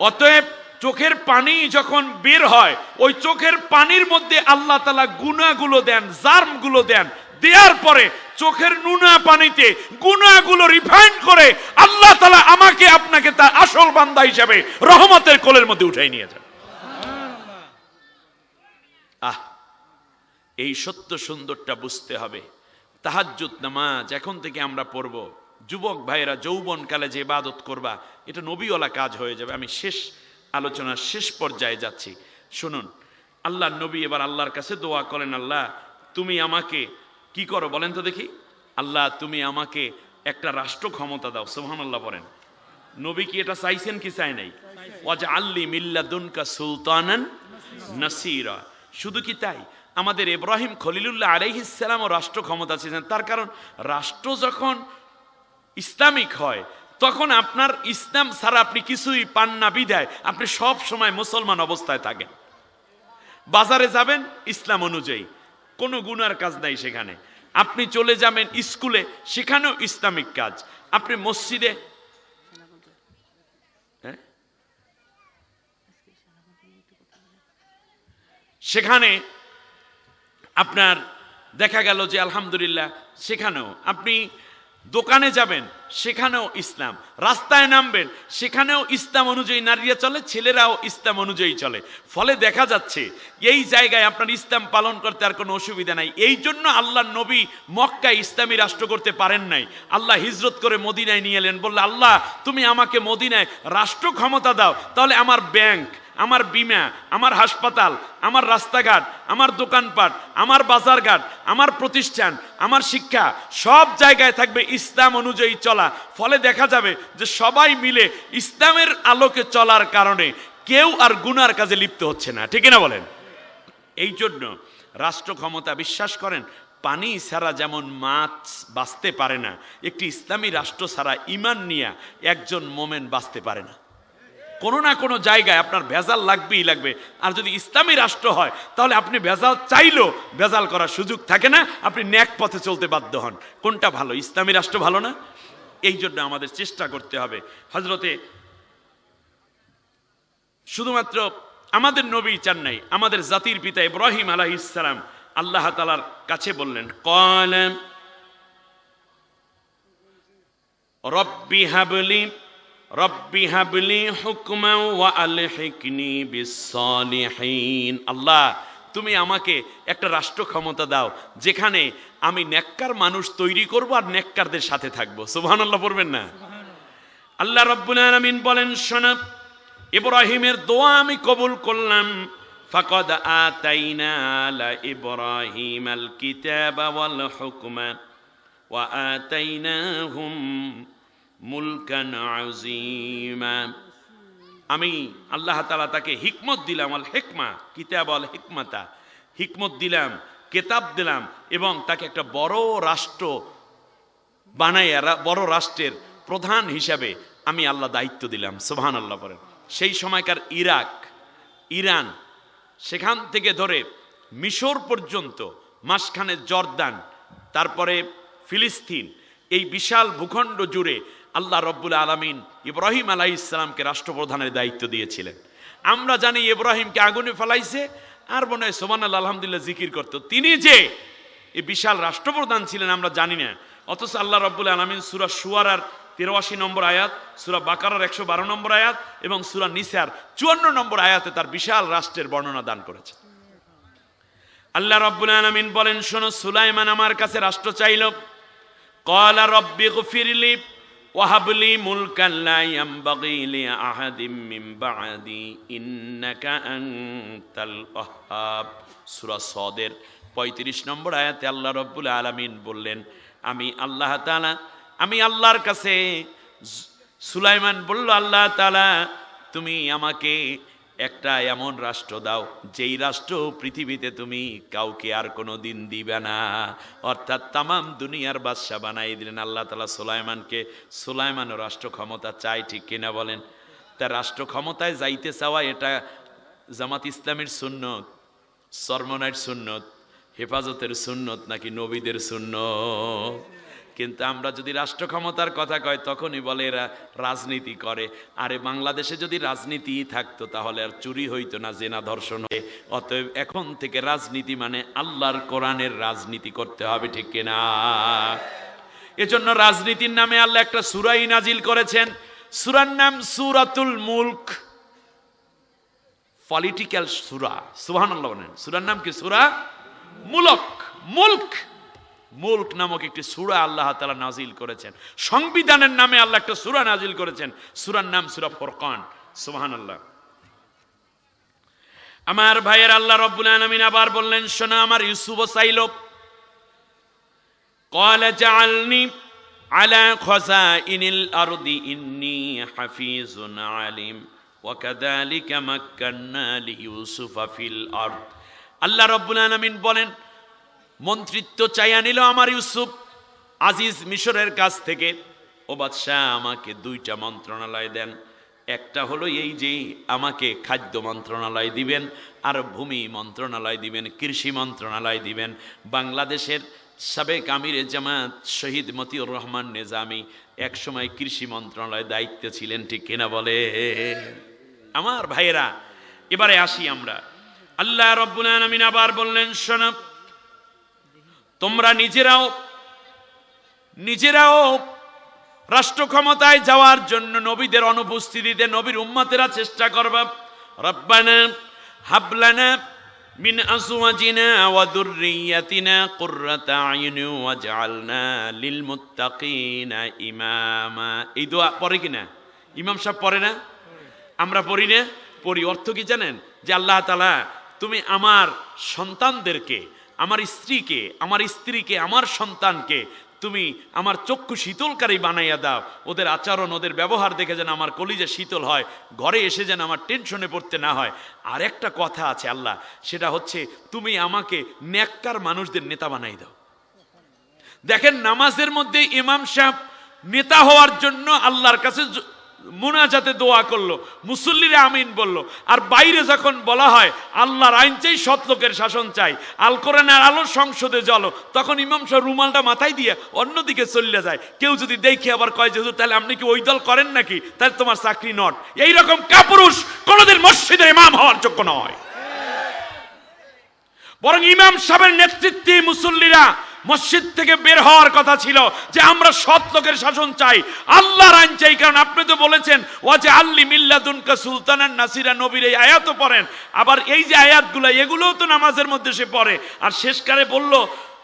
অতএব চোখের পানি যখন বের হয়, ওই চোখের পানির মধ্যে আল্লাহ তাআলা গুনাহগুলো দেন, জার্মগুলো দেন, দেওয়ার পরে চোখের নুনা পানিতে গুনাহগুলো রিফাইন করে আল্লাহ তাআলা আমাকে আপনাকে তার আসল বান্দা হিসেবে রহমতের কোলের মধ্যে উঠাই নিয়ে যান। এই সত্য সুন্দরটা বুঝতে হবে। তাহাজ্জুদ নামাজ এখন থেকে আমরা পড়ব। যুবক ভাইরা যৌবনকালে যে ইবাদত করবা, এটা নবীওয়ালা কাজ হয়ে যাবে। আমি শেষ আলোচনার শেষ পর্যায়ে যাচ্ছি, শুনুন। আল্লাহর নবী এবার আল্লাহর কাছে দোয়া করেন, আল্লাহ তুমি আমাকে কি করো বলেন তো দেখি? আল্লাহ তুমি আমাকে একটা রাষ্ট্র ক্ষমতা দাও। সুবহানাল্লাহ বলেন। নবী কি এটা চাইছেন কি চাই নাই? ওয়াজআলনি মিন লাদুনকা সুলতানান নাসীরা। শুধু কি তাই, আমাদের ইব্রাহিম খলিলুল্লাহ আলাইহিস সালামও রাষ্ট্র ক্ষমতা চেয়েছেন। তার কারণ রাষ্ট্র যখন ইসলামিক হয় তখন আপনার ইসলাম ছাড়া আপনি কিছুই পান না বিধায় আপনি সব সময় মুসলমান অবস্থায় থাকেন। বাজারে যাবেন ইসলাম অনুযায়ী, কোনো গুনার কাজ নাই সেখানে। আপনি চলে যাবেন স্কুলে, সেখানেও ইসলামিক কাজ। আপনি মসজিদে, সেখানে আপনার দেখা গেল যে আলহামদুলিল্লাহ, সেখানেও আপনি দোকানে যাবেন, সেখানেও ইসলাম। রাস্তায় নামবেন, সেখানেও ইসলাম অনুযায়ী নারীরা চলে, ছেলেরাও ইসলাম অনুযায়ী চলে। ফলে দেখা যাচ্ছে এই জায়গায় আপনার ইসলাম পালন করতে আর কোনো অসুবিধা নাই। এই জন্য আল্লাহ নবী মক্কায় ইসলামী রাষ্ট্র করতে পারেন নাই। আল্লাহ হিজরত করে মদিনায় নিয়ে এলেন, বললে আল্লাহ তুমি আমাকে মদিনায় রাষ্ট্র ক্ষমতা দাও, তাহলে আমার ব্যাংক, আমার বিমা, আমার হাসপাতাল, আমার রাস্তাঘাট, আমার দোকানপাট, আমার বাজারঘাট, আমার প্রতিষ্ঠান, আমার শিক্ষা, সব জায়গায় থাকবে ইসলাম অনুযায়ী চলা। ফলে দেখা যাবে যে সবাই মিলে ইসলামের আলোকে চলার কারণে কেউ আর গুনার কাজে লিপ্ত হচ্ছে না। ঠিক না বলেন? এই জন্য রাষ্ট্র ক্ষমতা, বিশ্বাস করেন, পানি ছাড়া যেমন মাছ বাঁচতে পারে না, একটি ইসলামী রাষ্ট্র ছাড়া ঈমান নিয়ে একজন মোমেন বাঁচতে পারে না। কোনো না কোনো জায়গায় আপনার ভেজাল লাগবেই লাগবে। আর যদি ইসলামী রাষ্ট্র হয় তাহলে আপনি ভেজাল চাইলেও ভেজাল করার সুযোগ থাকে না, আপনি ন্যাক পথে চলতে বাধ্য হন। কোনটা ভালো? ইসলামী রাষ্ট্র ভালো না? এই জন্য আমাদের চেষ্টা করতে হবে। হযরতে শুধুমাত্র আমাদের নবী চান নাই, আমাদের জাতির পিতা ইব্রাহিম আলাইহিস সালাম আল্লাহ তাআলার কাছে বললেন, ক্বালা রব্বি হাবলি হুকমান ওয়া আলহিকনি বিসসালিহিন। আল্লাহ তুমি আমাকে একটা রাষ্ট্র ক্ষমতা দাও যেখানে আমি নেককার মানুষ তৈরি করব আর নেককারদের সাথে থাকবো। সুবহানাল্লাহ পড়বেন না? আল্লাহ রাব্বুল আলামিন বলেন, শোনো, ইব্রাহিমের দোয়া আমি কবুল করলাম। ফাকাদ আতাইনা আলা ইব্রাহিমাল কিতাবা ওয়াল হুকমা ওয়া আতাইনাহুম মুলকান আযীমা। আমি আল্লাহ তাআলা তাকে হিকমত দিলাম, আল হিকমা, কিতাব আল হিকমাতা, হিকমত দিলাম, কিতাব দিলাম, এবং তাকে একটা বড় রাষ্ট্র বানাইয়া, বড় রাষ্ট্রের প্রধান হিসাবে আমি আল্লাহ দায়িত্ব দিলাম। সুবহানাল্লাহ বলেন। সেই সময়কার ইরাক, ইরান, সেখান থেকে ধরে মিশর পর্যন্ত, মাঝখানে জর্দান, তারপরে ফিলিস্তিন, এই বিশাল ভূখণ্ড জুড়ে আল্লাহ রব্বুল আলামিন ইব্রাহিম আলাইহিস সালামকে রাষ্ট্রপ্রধানের দায়িত্ব দিয়েছিলেন। আমরা জানি ইব্রাহিমকে আগুনে ফেলাইছে, আর মনে হয় সুবহানাল্লাহ আলহামদুলিল্লাহ জিকির করত। তিনি যে এই বিশাল রাষ্ট্রপ্রধান ছিলেন আমরা জানি না। অথচ আল্লাহ রব্বুল আলামিন সূরা শুআরার 83 নম্বর আয়াত, সূরা বাকারার 112 নম্বর আয়াত এবং সূরা নিসার 54 নম্বর আয়াতে তার বিশাল রাষ্ট্রের বর্ণনা দান করেছে। আল্লাহ রব্বুল আলামিন বলেন, শোনো, সুলাইমান আমার কাছে রাষ্ট্র চাইল। ক্বালা রব্বি গফিরলি ওয়াহাবলি মুলকান লা ইয়ানবাগি লিআহাদিম মিন বা'দি ইন্নাকা আনতাল ওয়াহ্হাব। সূরা সদের 35 নম্বর আয়াতে আল্লাহ রব্বুল আলামিন বললেন, আমি আল্লাহ তাআলা, আমি আল্লাহর কাছে, সুলাইমান বলল, আল্লাহ তাআলা তুমি আমাকে একটা এমন রাষ্ট্র দাও যেই রাষ্ট্র পৃথিবীতে তুমি কাউকে আর কোনো দিন দিবে না। অর্থাৎ তামাম দুনিয়ার বাদশা বানাই দিলেন আল্লাহ তাআলা সুলাইমানকে। সুলাইমানও রাষ্ট্র ক্ষমতা চাই, ঠিক কিনা বলেন? তার রাষ্ট্র ক্ষমতায় যাইতে চাওয়া এটা জামাত ইসলামের সুন্নত, চরমনাইর সুন্নত, হেফাজতের সুন্নত নাকি নবীদের সুন্নত? কিন্তু আমরা যদি রাষ্ট্র ক্ষমতার কথা কয় তখনই বলে এরা রাজনীতি করে। আরে বাংলাদেশে যদি রাজনীতি থাকতো তাহলে আর চুরি হইতো না, জেনা ধর্ষণ হয়ে। অতএব এখন থেকে রাজনীতি মানে আল্লাহর কোরআনের রাজনীতি করতে হবে, ঠিক কিনা? এজন্য রাজনীতির নামে আল্লাহ একটা সূরাই নাজিল করেছেন। সূরার নাম সূরাতুল মুলক, পলিটিক্যাল সূরা। সুবহানাল্লাহ বলেন। সূরার নাম কি? সূরা মুলক। মুলক, মুলক নামক একটি সূরা আল্লাহ তাআলা নাজিল করেছেন। সংবিধানের নামে আল্লাহ একটা সূরা নাজিল করেছেন। সূরার নাম সূরা ফুরকান। সুবহানাল্লাহ। আমার ভাইয়ের, আল্লাহ রাব্বুল আলামিন আবার বললেন, শোনো, আমার ইউসুফও চাইল, ক্বালা জাআলনি আলা খাযাইনিল আরদি ইন্নী হাফিজুন আলিম ওয়া কাযালিকা মাক্কান্না লিইউসুফা ফিল আরদ। আল্লাহ রাব্বুল আলামিন বলেন, মন্ত্রিত্ব চাইয়া নিল আমার ইউসুফ আজিজ মিশরের কাছ থেকে। ও বাদশাহ, আমাকে 2টা মন্ত্রণালয় দেন। একটা হলো এই যে আমাকে খাদ্য মন্ত্রণালয় দিবেন, আর ভূমি মন্ত্রণালয় দিবেন, কৃষি মন্ত্রণালয় দিবেন। বাংলাদেশের সাবেক আমিরে জামাত শহীদ মতিউর রহমান নিজামী একসময় কৃষি মন্ত্রণালয় দায়িত্বে ছিলেন, ঠিক কিনা বলে? আমার ভাইয়েরা, এবারে আসি আমরা। আল্লাহ রাব্বুল আলামিন আবার বললেন, শোনো, তোমরা নিজেরাও রাষ্ট্র ক্ষমতায় যাওয়ার জন্য নবীদের অনুপস্থিতিতে নবীর উম্মতেরা চেষ্টা করবা। রব্বানা হাবলানা মিন আজওয়াজিনা ওয়া যুররিয়াতিনা কুররাতা আয়ুনি ওয়াজআলনা লিল মুত্তাকিনা ইমামা। এই দোয়া পড়ে কিনা? ইমাম সাহেব পড়ে না? আমরা পড়ি না? পড়ি। অর্থ কি জানেন? যে আল্লাহ তাআলা, তুমি আমার সন্তানদেরকে, আমার স্ত্রীকে, আমার সন্তানকে তুমি আমার চক্ষু শীতলকারী বানাইয়া দাও। ওদের আচরণ, ওদের ব্যবহার দেখে যেন আমার কলিজা শীতল হয়, ঘরে এসে যেন আমার টেনশনে পড়তে না হয়। আর একটা কথা আছে আল্লাহ, সেটা হচ্ছে তুমি আমাকে নেককার মানুষদের নেতা বানাই দাও। দেখেন, নামাজের মধ্যে ইমাম সাহেব নেতা হওয়ার জন্য আল্লাহর কাছে মুনাজাতে দোয়া করলো, মুসল্লিরা আমিন বলল। আর বাইরে যখন বলা হয় আল্লাহর আইন চাই, সৎ লোকের শাসন চাই, আল কোরআনের আলো সংসদে চলো, তখন ইমাম সাহেব রুমালটা মাথায় দিয়ে অন্যদিকে চলে যায়। কেউ যদি দেখে আবার কয় যে হুজুর, তাহলে আপনি কি ওই দল করেন নাকি? তাহলে তোমার চাকরি নট। এইরকম কাপুরুষ কোনোদিন মসজিদের ইমাম হওয়ার যোগ্য নয়। বরং ইমাম সাহেবের নেতৃত্বে মুসল্লিরা মসজিদ থেকে বের হওয়ার কথা ছিল, যে আমরা সৎ লোকের শাসন চাই, আল্লাহর আইন চাই। কারণ আপনি তো বলেছেন ওয়াজে আল্লি মিল্লাদুনকা সুলতানান নাসিরা, নবীর এই আয়াতও পড়েন। আবার এই যে আয়াতগুলো, এগুলোও তো নামাজের মধ্যে সে পড়ে। আর শেষকালে বলল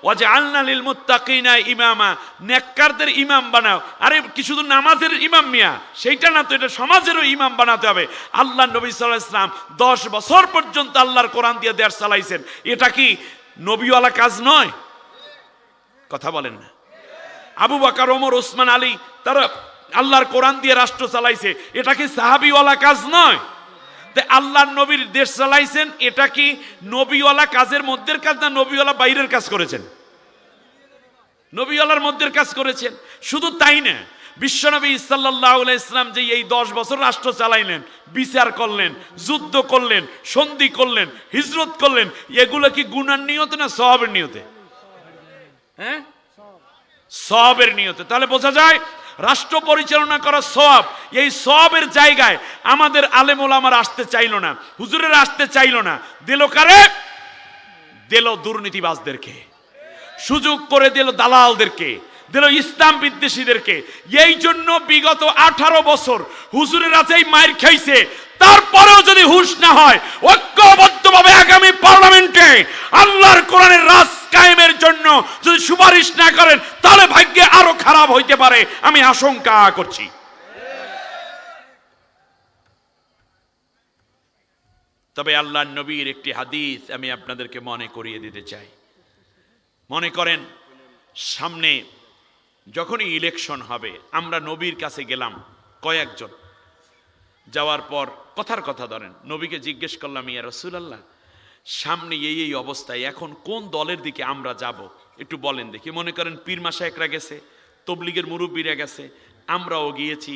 ওয়াজে আলনা লিল মুত্তাকিনা ইমামা, নেককারদের ইমাম বানাও। আরে কি শুধু নামাজের ইমাম মিয়া? সেইটা না তো, এটা সমাজেরও ইমাম বানাতে হবে। আল্লাহ নবী সাল্লাল্লাহু আলাইহি ওয়াসাল্লাম 10 বছর পর্যন্ত আল্লাহর কোরআন দিয়ে দেশ চালাইছেন। এটা কি নবীওয়ালা কাজ নয়? কথা বলেন না? আবু বকর, ওমর, ওসমান, আলী, তারা আল্লাহর কোরআন দিয়ে রাষ্ট্র চালাইছে। এটা কি সাহাবীওয়ালা কাজ নয়? আল্লাহর নবীর দেশ চালাইছেন, এটা কি নবীওয়ালা কাজের মধ্যের কাজ না নবীওয়ালা বাইরের কাজ করেছেন? নবীওয়ালার মধ্যের কাজ করেছেন। শুধু তাই না, বিশ্বনবী সাল্লাল্লাহু আলাইহি ওয়াসাল্লাম যে এই 10 বছর রাষ্ট্র চালাইলেন, বিচার করলেন, যুদ্ধ করলেন, সন্ধি করলেন, হিজরত করলেন, এগুলো কি গুনার নিয়তে না সওয়াবের নিয়তে? হ্যাঁ, সওয়াবের নিয়তে। তাহলে বোঝা যায় রাষ্ট্র পরিচালনা করা সওয়াব। এই সওয়াবের জায়গায় আমাদের আলেম ওলামারা আসতে চাইলো না, হুজুরেরা আসতে চাইলো না। দিল কারে? দিল দুর্নীতিবাজদেরকে, সুযোগ করে দিল দালালদেরকে, দিল ইসলাম বিদ্বেষীদেরকে। এই জন্য বিগত 18 বছর হুজুরেরা যেই মাইর খাইছে, তারপরেও যদি হুঁশ না হয়, ঐক্যবদ্ধভাবে আগামী পার্লামেন্টে আল্লাহর কোরআনের রাজ কায়েমের জন্য যদি সুপারিশ না করেন, তাহলে ভাগ্যে আরো খারাপ হইতে পারে, আমি আশঙ্কা করছি। তবে আল্লাহর নবীর একটি হাদিস আমি আপনাদেরকে মনে করিয়ে দিতে চাই। মনে করেন, সামনে যখনই ইলেকশন হবে, আমরা নবীর কাছে গেলাম কয়েকজন। যাওয়ার পর কথার কথা ধরেন, নবীকে জিজ্ঞেস করলাম, ইয়া রাসূলুল্লাহ, সামনে এই অবস্থায় এখন কোন দলের দিকে আমরা যাব, একটু বলেন দেখি। মনে করেন পীর মাশায়েখরা গেছে, তবলিগের মুরব্বীরা গেছে, আমরাও গিয়েছি,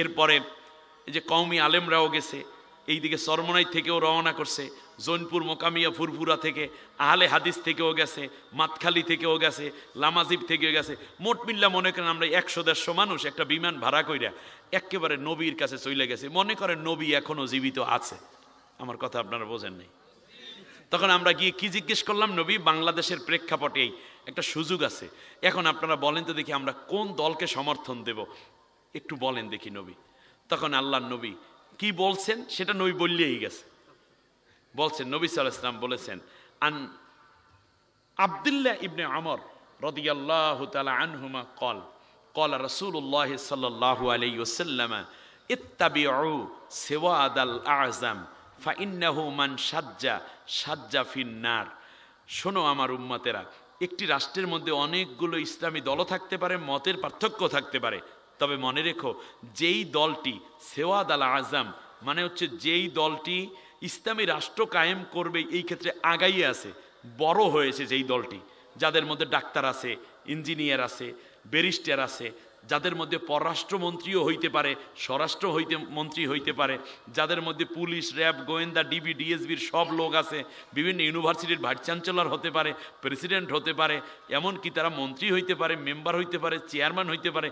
এরপরে এই যে কওমি আলেমরাও গেছে, এইদিকে চরমনাই থেকেও রওনা করছে, জৈনপুর মোকামিয়া ফুরফুরা থেকে, আহলে হাদিস থেকেও গেছে, মাতখালি থেকেও গেছে, লামাজিব থেকেও গেছে। মোট মিল্লা মনে করেন আমরা 100-150 মানুষ একটা বিমান ভাড়া কইরা একেবারে নবীর কাছে চলে গেছে। মনে করেন নবী এখনো জীবিত আছে, আমার কথা আপনারা বোঝেন নাই। তখন আমরা গিয়ে কি জিজ্ঞেস করলাম, নবী, বাংলাদেশের প্রেক্ষাপটেই একটা সুযোগ আছে, এখন আপনারা বলেন তো দেখি আমরা কোন দলকে সমর্থন দেব, একটু বলেন দেখি নবী। তখন আল্লাহর নবী কি বলছেন সেটা নবী বললেই গেছে। বলছেন, নবী সাল্লাল্লাহু আলাইহি ওয়াসাল্লাম বলেছেন, আন আব্দুল্লাহ ইবনে আমর রাদিয়াল্লাহু তাআলা আনহুমা قال قال رسول الله صلى الله عليه وسلم اتبعوا سواد الاعظم فانه من شج في النار। শোনো আমার উম্মতেরা, একটি রাষ্ট্রের মধ্যে অনেকগুলো ইসলামী দল থাকতে পারে, মতের পার্থক্য থাকতে পারে, তবে মনে রেখো যেই দলটি সেওয়াদ আল আজম, মানে হচ্ছে যেই দলটি ইসলামী রাষ্ট্র কায়েম করবে, এই ক্ষেত্রে আগাইয়ে আছে, বড় হয়েছে যেই দলটি, যাদের মধ্যে ডাক্তার আছে, ইঞ্জিনিয়ার আছে, ব্যারিস্টার আছে, যাদের মধ্যে পররাষ্ট্রমন্ত্রীও হইতে পারে, স্বরাষ্ট্র মন্ত্রী হইতে পারে, যাদের মধ্যে পুলিশ, র্যাব, গোয়েন্দা, ডিবি, ডিএসবির সব লোক আছে, বিভিন্ন ইউনিভার্সিটির ভাইস চ্যান্সেলর হতে পারে, প্রেসিডেন্ট হতে পারে, এমনকি তারা মন্ত্রী হইতে পারে, মেম্বার হইতে পারে, চেয়ারম্যান হইতে পারে।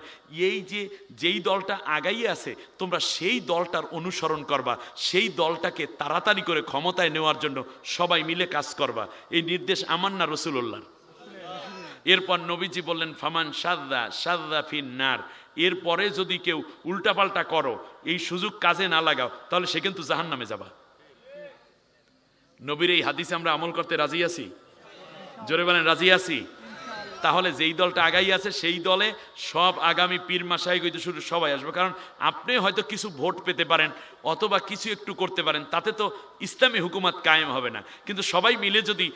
এই যে যেই দলটা আগাইয়ে আছে, তোমরা সেই দলটার অনুসরণ করবা, সেই দলটাকে তাড়াতাড়ি করে ক্ষমতায় নেওয়ার জন্য সবাই মিলে কাজ করবা। এই নির্দেশ আমার না রাসূলুল্লাহর? এরপর নবীজি বললেন ফামান শাযযা ফিন্নার, এরপরে যদি কেউ উল্টাপাল্টা করো, এই সুযোগ কাজে না লাগাও, তাহলে সে কিন্তু জাহান্নামে যাবা। নবীর এই হাদিসে আমরা আমল করতে রাজি আছি? জোরে বলেন রাজি আছি? তাহলে যেই দলটা আগাই আছে সেই দলে সব আগামী পীর মাশায়েখ হইতে শুরু সবাই আসবে। কারণ আপনি হয়তো কিছু ভোট পেতে পারেন অথবা কিছু একটু করতে পারেন, তাতে তো ইসলামী হুকুমত কায়েম হবে না। কিন্তু সবাই মিলে যদি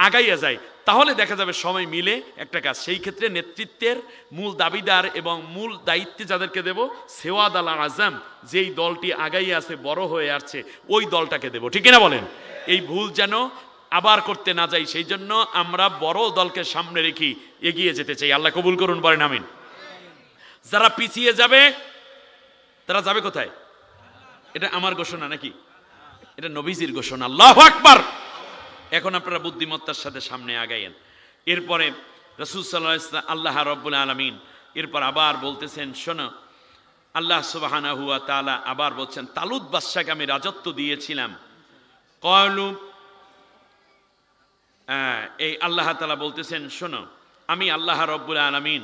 আগাইয়া যায় তাহলে দেখা যাবে সবাই মিলে একটা কাজ। সেই ক্ষেত্রে নেতৃত্বের মূল দাবিদার এবং মূল দায়িত্বে যাদেরকে দেব, সেওয়াদ আল আজম, যেই দলটি আগাইয়া আছে, বড় হয়ে আসছে, ওই দলটাকে দেব। ঠিক না বলেন? এই ভুল যেন আবার করতে না যাই, সেই জন্য আমরা বড় দলকে সামনে রেখে এগিয়ে যেতে চাই। আল্লাহ কবুল করুন, বলেন আমিন। যারা পিছিয়ে যাবে তারা যাবে কোথায়? এটা আমার ঘোষণা নাকি? এটা নবীজির ঘোষণা। আল্লাহু আকবার। এখন আপনারা বুদ্ধিমত্তার সাথে সামনে আগাইয়েন। এরপরে রাসূল সাল্লাল্লাহু আলাইহি ওয়াসাল্লাম, আল্লাহ রাব্বুল আলামিন এরপর আবার বলতেছেন, শোনো, আল্লাহ সুবহানাহু ওয়া তাআলা আবার বলছেন, তালুত বাদশাকে আমি রাজত্ব দিয়েছিলাম। ক্বালু, এই আল্লাহ তাআলা বলতেছেন, শোনো, আমি আল্লাহ রাব্বুল আলামিন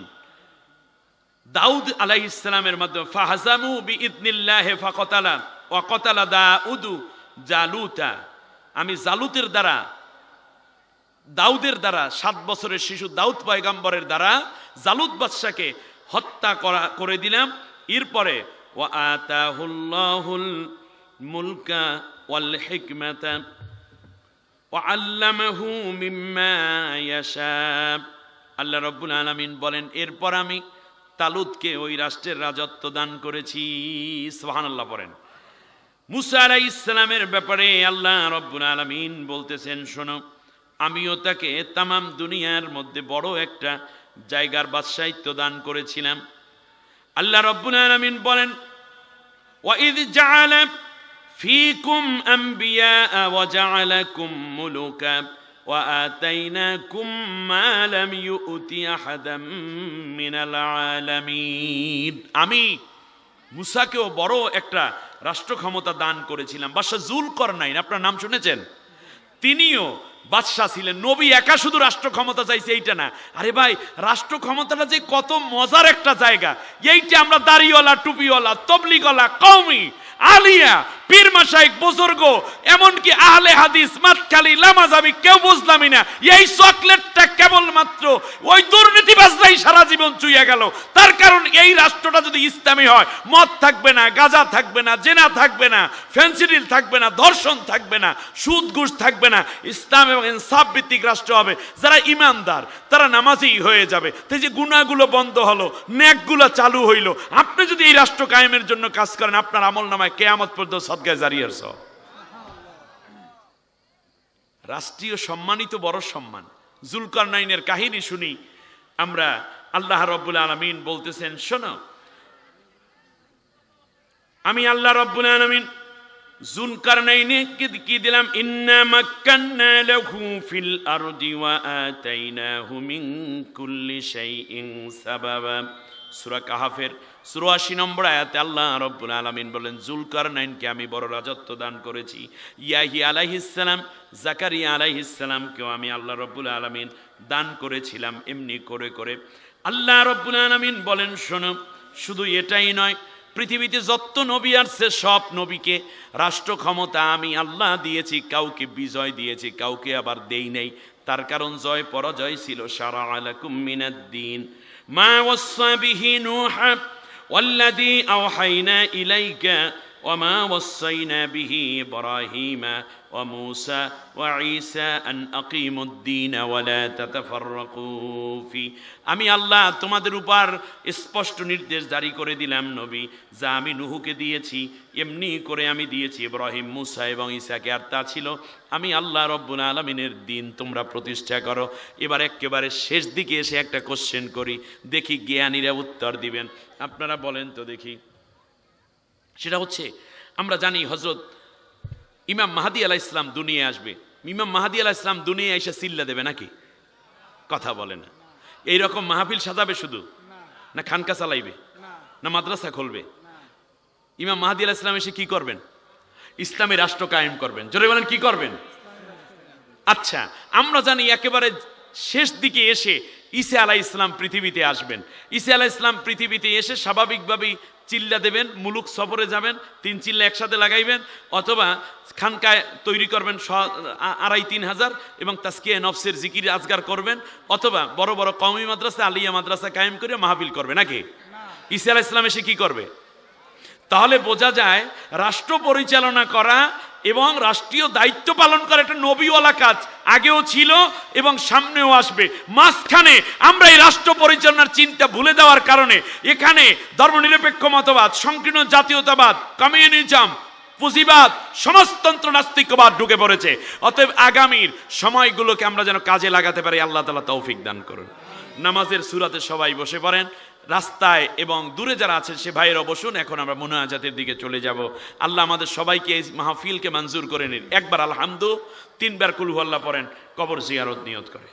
দাউদ আলাইহিস সালামের মাধ্যমে ফাহাজামু বিইذনিল্লাহি ফাকাতালা ওয়া কাতালা দাউদু জালুতা, আমি জালুতের দ্বারা, দাউদের দ্বারা, 7 বছরের শিশু দাউদ পয়গম্বরের দ্বারা জালুত বাদশাকে হত্যা করে দিলাম। এরপরে ওয়া আতাহুল্লাহুল মুলকা ওয়াল হিকমাতা ওয়া আল্লামাহু মিম্মা ইয়াশা। আল্লাহ রাব্বুল আলামিন বলেন, এরপর আমি তালুতকে ওই রাষ্ট্রের রাজত্ব দান করেছি। সুবহানাল্লাহ পড়েন। মুসা আলাইহিস সালামের ব্যাপারে আল্লাহ রাব্বুল আলামিন বলতেছেন, শোনো, আমিও তাকে তামাম দুনিয়ার মধ্যে বড় একটা জায়গার বাদশাহিত্ব দান করেছিলাম। আল্লাহ রাব্বুল আলামিন বলেন, ওয়া ইয জাআলা ফীকুম আম্বিয়া ওয়া জাআলাকুম মুলুকা ওয়া আতাইনাকুম মা লাম ইউতি আহাদাম মিনাল আলামিন। আমি মুসাকেও বড় একটা রাষ্ট্র ক্ষমতা দান করেছিলাম। বাদশা যুলকরনাইন, আপনার নাম শুনেছেন? তিনিও বাদশা ছিলেন। নবী একা শুধু রাষ্ট্র ক্ষমতা চাইছে এইটা না। আরে ভাই, রাষ্ট্র ক্ষমতাটা যে কত মজার একটা জায়গা, এইটা আমরা দাড়িওয়ালা, টুপিওয়ালা, তবলিগওয়ালা, কওমি, আলিয়া, পীর মাশায়েখ, বুজুর্গ, এমনকি আহলে হাদিস, মাতকালি, লামাজাবি কেউ বুঝলামই না। এই চকলেটটা কেবলমাত্র ওই দুর্নীতিবাজরাই সারা জীবন চুইয়া গেল। তার কারণ এই রাষ্ট্রটা যদি ইসলামী হয়, মদ থাকবে না, গাঁজা থাকবে না, জেনা থাকবে না, ফেন্সিডিল থাকবে না, ধর্ষণ থাকবে না, সুদ ঘুষ থাকবে না, ইসলাম এবং ইনসাফ ভিত্তিক রাষ্ট্র হবে। যারা ইমানদার তারা নামাজি হয়ে যাবে। তাই যে গুনাহগুলো বন্ধ হলো, নেকগুলো চালু হইল। আপনি যদি এই রাষ্ট্র কায়েমের জন্য কাজ করেন, আপনার আমলনামায় কিয়ামত পর্যন্ত সদকায়ে জারিয়ার সওয়াব। রাষ্ট্রীয় সম্মানই তো বড় সম্মান। যুলকারনাইনের কাহিনী শুনি আমরা। আল্লাহ রাব্বুল আলামিন বলতেছেন, শোনো, আমি আল্লাহ রাব্বুল আলামিন যুলকারনাইনকে কি দিলাম? ইন্না মাক্কান্না লাহু ফিল আরদি ওয়া আতাইনাহু মিন কুল্লি শাইইন সাবাবা। সূরা কাহাফের ৮৪ নম্বর আয়াতে আল্লাহ রাব্বুল আলামিন বলেন, যুলকারনাইনকে আমি বড় রাজত্ব দান করেছি। ইয়াহিয়া আলাইহিস সালাম, জাকারিয়া আলাইহিস সালামকেও আমি আল্লাহ রাব্বুল আলামিন দান করেছিলাম। এমনি করে করে আল্লাহ রাব্বুল আলামিন বলেন, শোনো, শুধু এটাই নয়, পৃথিবীতে যত নবী আসছে সব নবীকে রাষ্ট্র ক্ষমতা আমি আল্লাহ দিয়েছি। কাউকে বিজয় দিয়েছি, কাউকে আবার দেই নাই। তার কারণ জয় পরাজয় ছিল। শারাআ লাকুম মিনাদ-দীন মা ওয়াসসা বিহি নূহা ওয়াল্লাযী আওহাইনা ইলাইকা وما وصينا به إبراهيم وموسى وعيسى أن أقيموا الدين ولا تتفرقوا فيه আমি আল্লাহ তোমাদের উপর স্পষ্ট নির্দেশ জারি করে দিলাম নবী, যা আমি নূহকে দিয়েছি এমনি করে আমি দিয়েছি ইব্রাহিম, মুসা এবং ঈসাকে। আর তা ছিল আমি আল্লাহ রব্বুল আলামিনের দিন তোমরা প্রতিষ্ঠা করো। এবার একেবারে শেষ দিকে এসে একটা কোশ্চেন করি, দেখি জ্ঞানীরা উত্তর দিবেন। আপনারা বলেন তো দেখি। সেটা হচ্ছে, আমরা জানি হযরত ইমাম মাহদী আলাইহিস সালাম দুনিয়ায় আসবে। ইমাম মাহদী আলাইহিস সালাম দুনিয়ায় এসে সিল্লা দেবে নাকি? কথা বলে না। এইরকম মাহফিল সাজাবে শুধু, না খানকা চালাইবে, না মাদ্রাসা খুলবে? ইমাম মাহদী আলাইহিস সালাম এসে কি করবেন? ইসলামী রাষ্ট্র কায়েম করবেন। জোরে বলেন কি করবেন? আচ্ছা, আমরা জানি একেবারে শেষ দিকে এসে ঈসা আলাইহিস সালাম পৃথিবীতে আসবেন। ঈসা আলাইহিস সালাম পৃথিবীতে এসে স্বাভাবিকভাবেই চিল্লা দেবেন, মুলুক সফরে যাবেন, 3 চিল্লা একসাথে লাগাইবেন, অথবা খানকায় তৈরি করবেন 2,500-3,000 এবং তাজকিয়া নফসের জিকির আজগার করবেন, অথবা বড় বড় কওমি মাদ্রাসা, আলিয়া মাদ্রাসা কায়েম করে মাহফিল করবে নাকি? ঈসা আলাইহিস সালাম এসে কি করবে? তাহলে বোঝা যায় রাষ্ট্র পরিচালনা করা এবং রাষ্ট্রীয় দায়িত্ব পালন করা একটা নবীওয়ালা কাজ, আগেও ছিল এবং সামনেও আসবে। মাঝখানে আমরা এই রাষ্ট্র পরিচালনার চিন্তা ভুলে দেওয়ার কারণে এখানে ধর্মনিরপেক্ষ মতবাদ, সংকীর্ণ জাতীয়তাবাদ, কমিউনিজম, পুঁজিবাদ, সমাজতন্ত্র, নাস্তিকবাদ ঢুকে পড়েছে। অতএব আগামীর সময়গুলোকে আমরা যেন কাজে লাগাতে পারি, আল্লাহ তাআলা তৌফিক দান করুন। নামাজের সুরাতে সবাই বসে পড়েন, রাস্তায় এবং দূরে যারা আছেন সে ভাইয়েরা বসুন। এখন আমরা মুনাজাতের দিকে চলে যাব। আল্লাহ আমাদের সবাইকে এই মাহফিলকে মঞ্জুর করে নিন। একবার আলহামদু, 3 বার কুল হু আল্লাহ পড়েন, কবর জিয়ারত নিয়ত করে।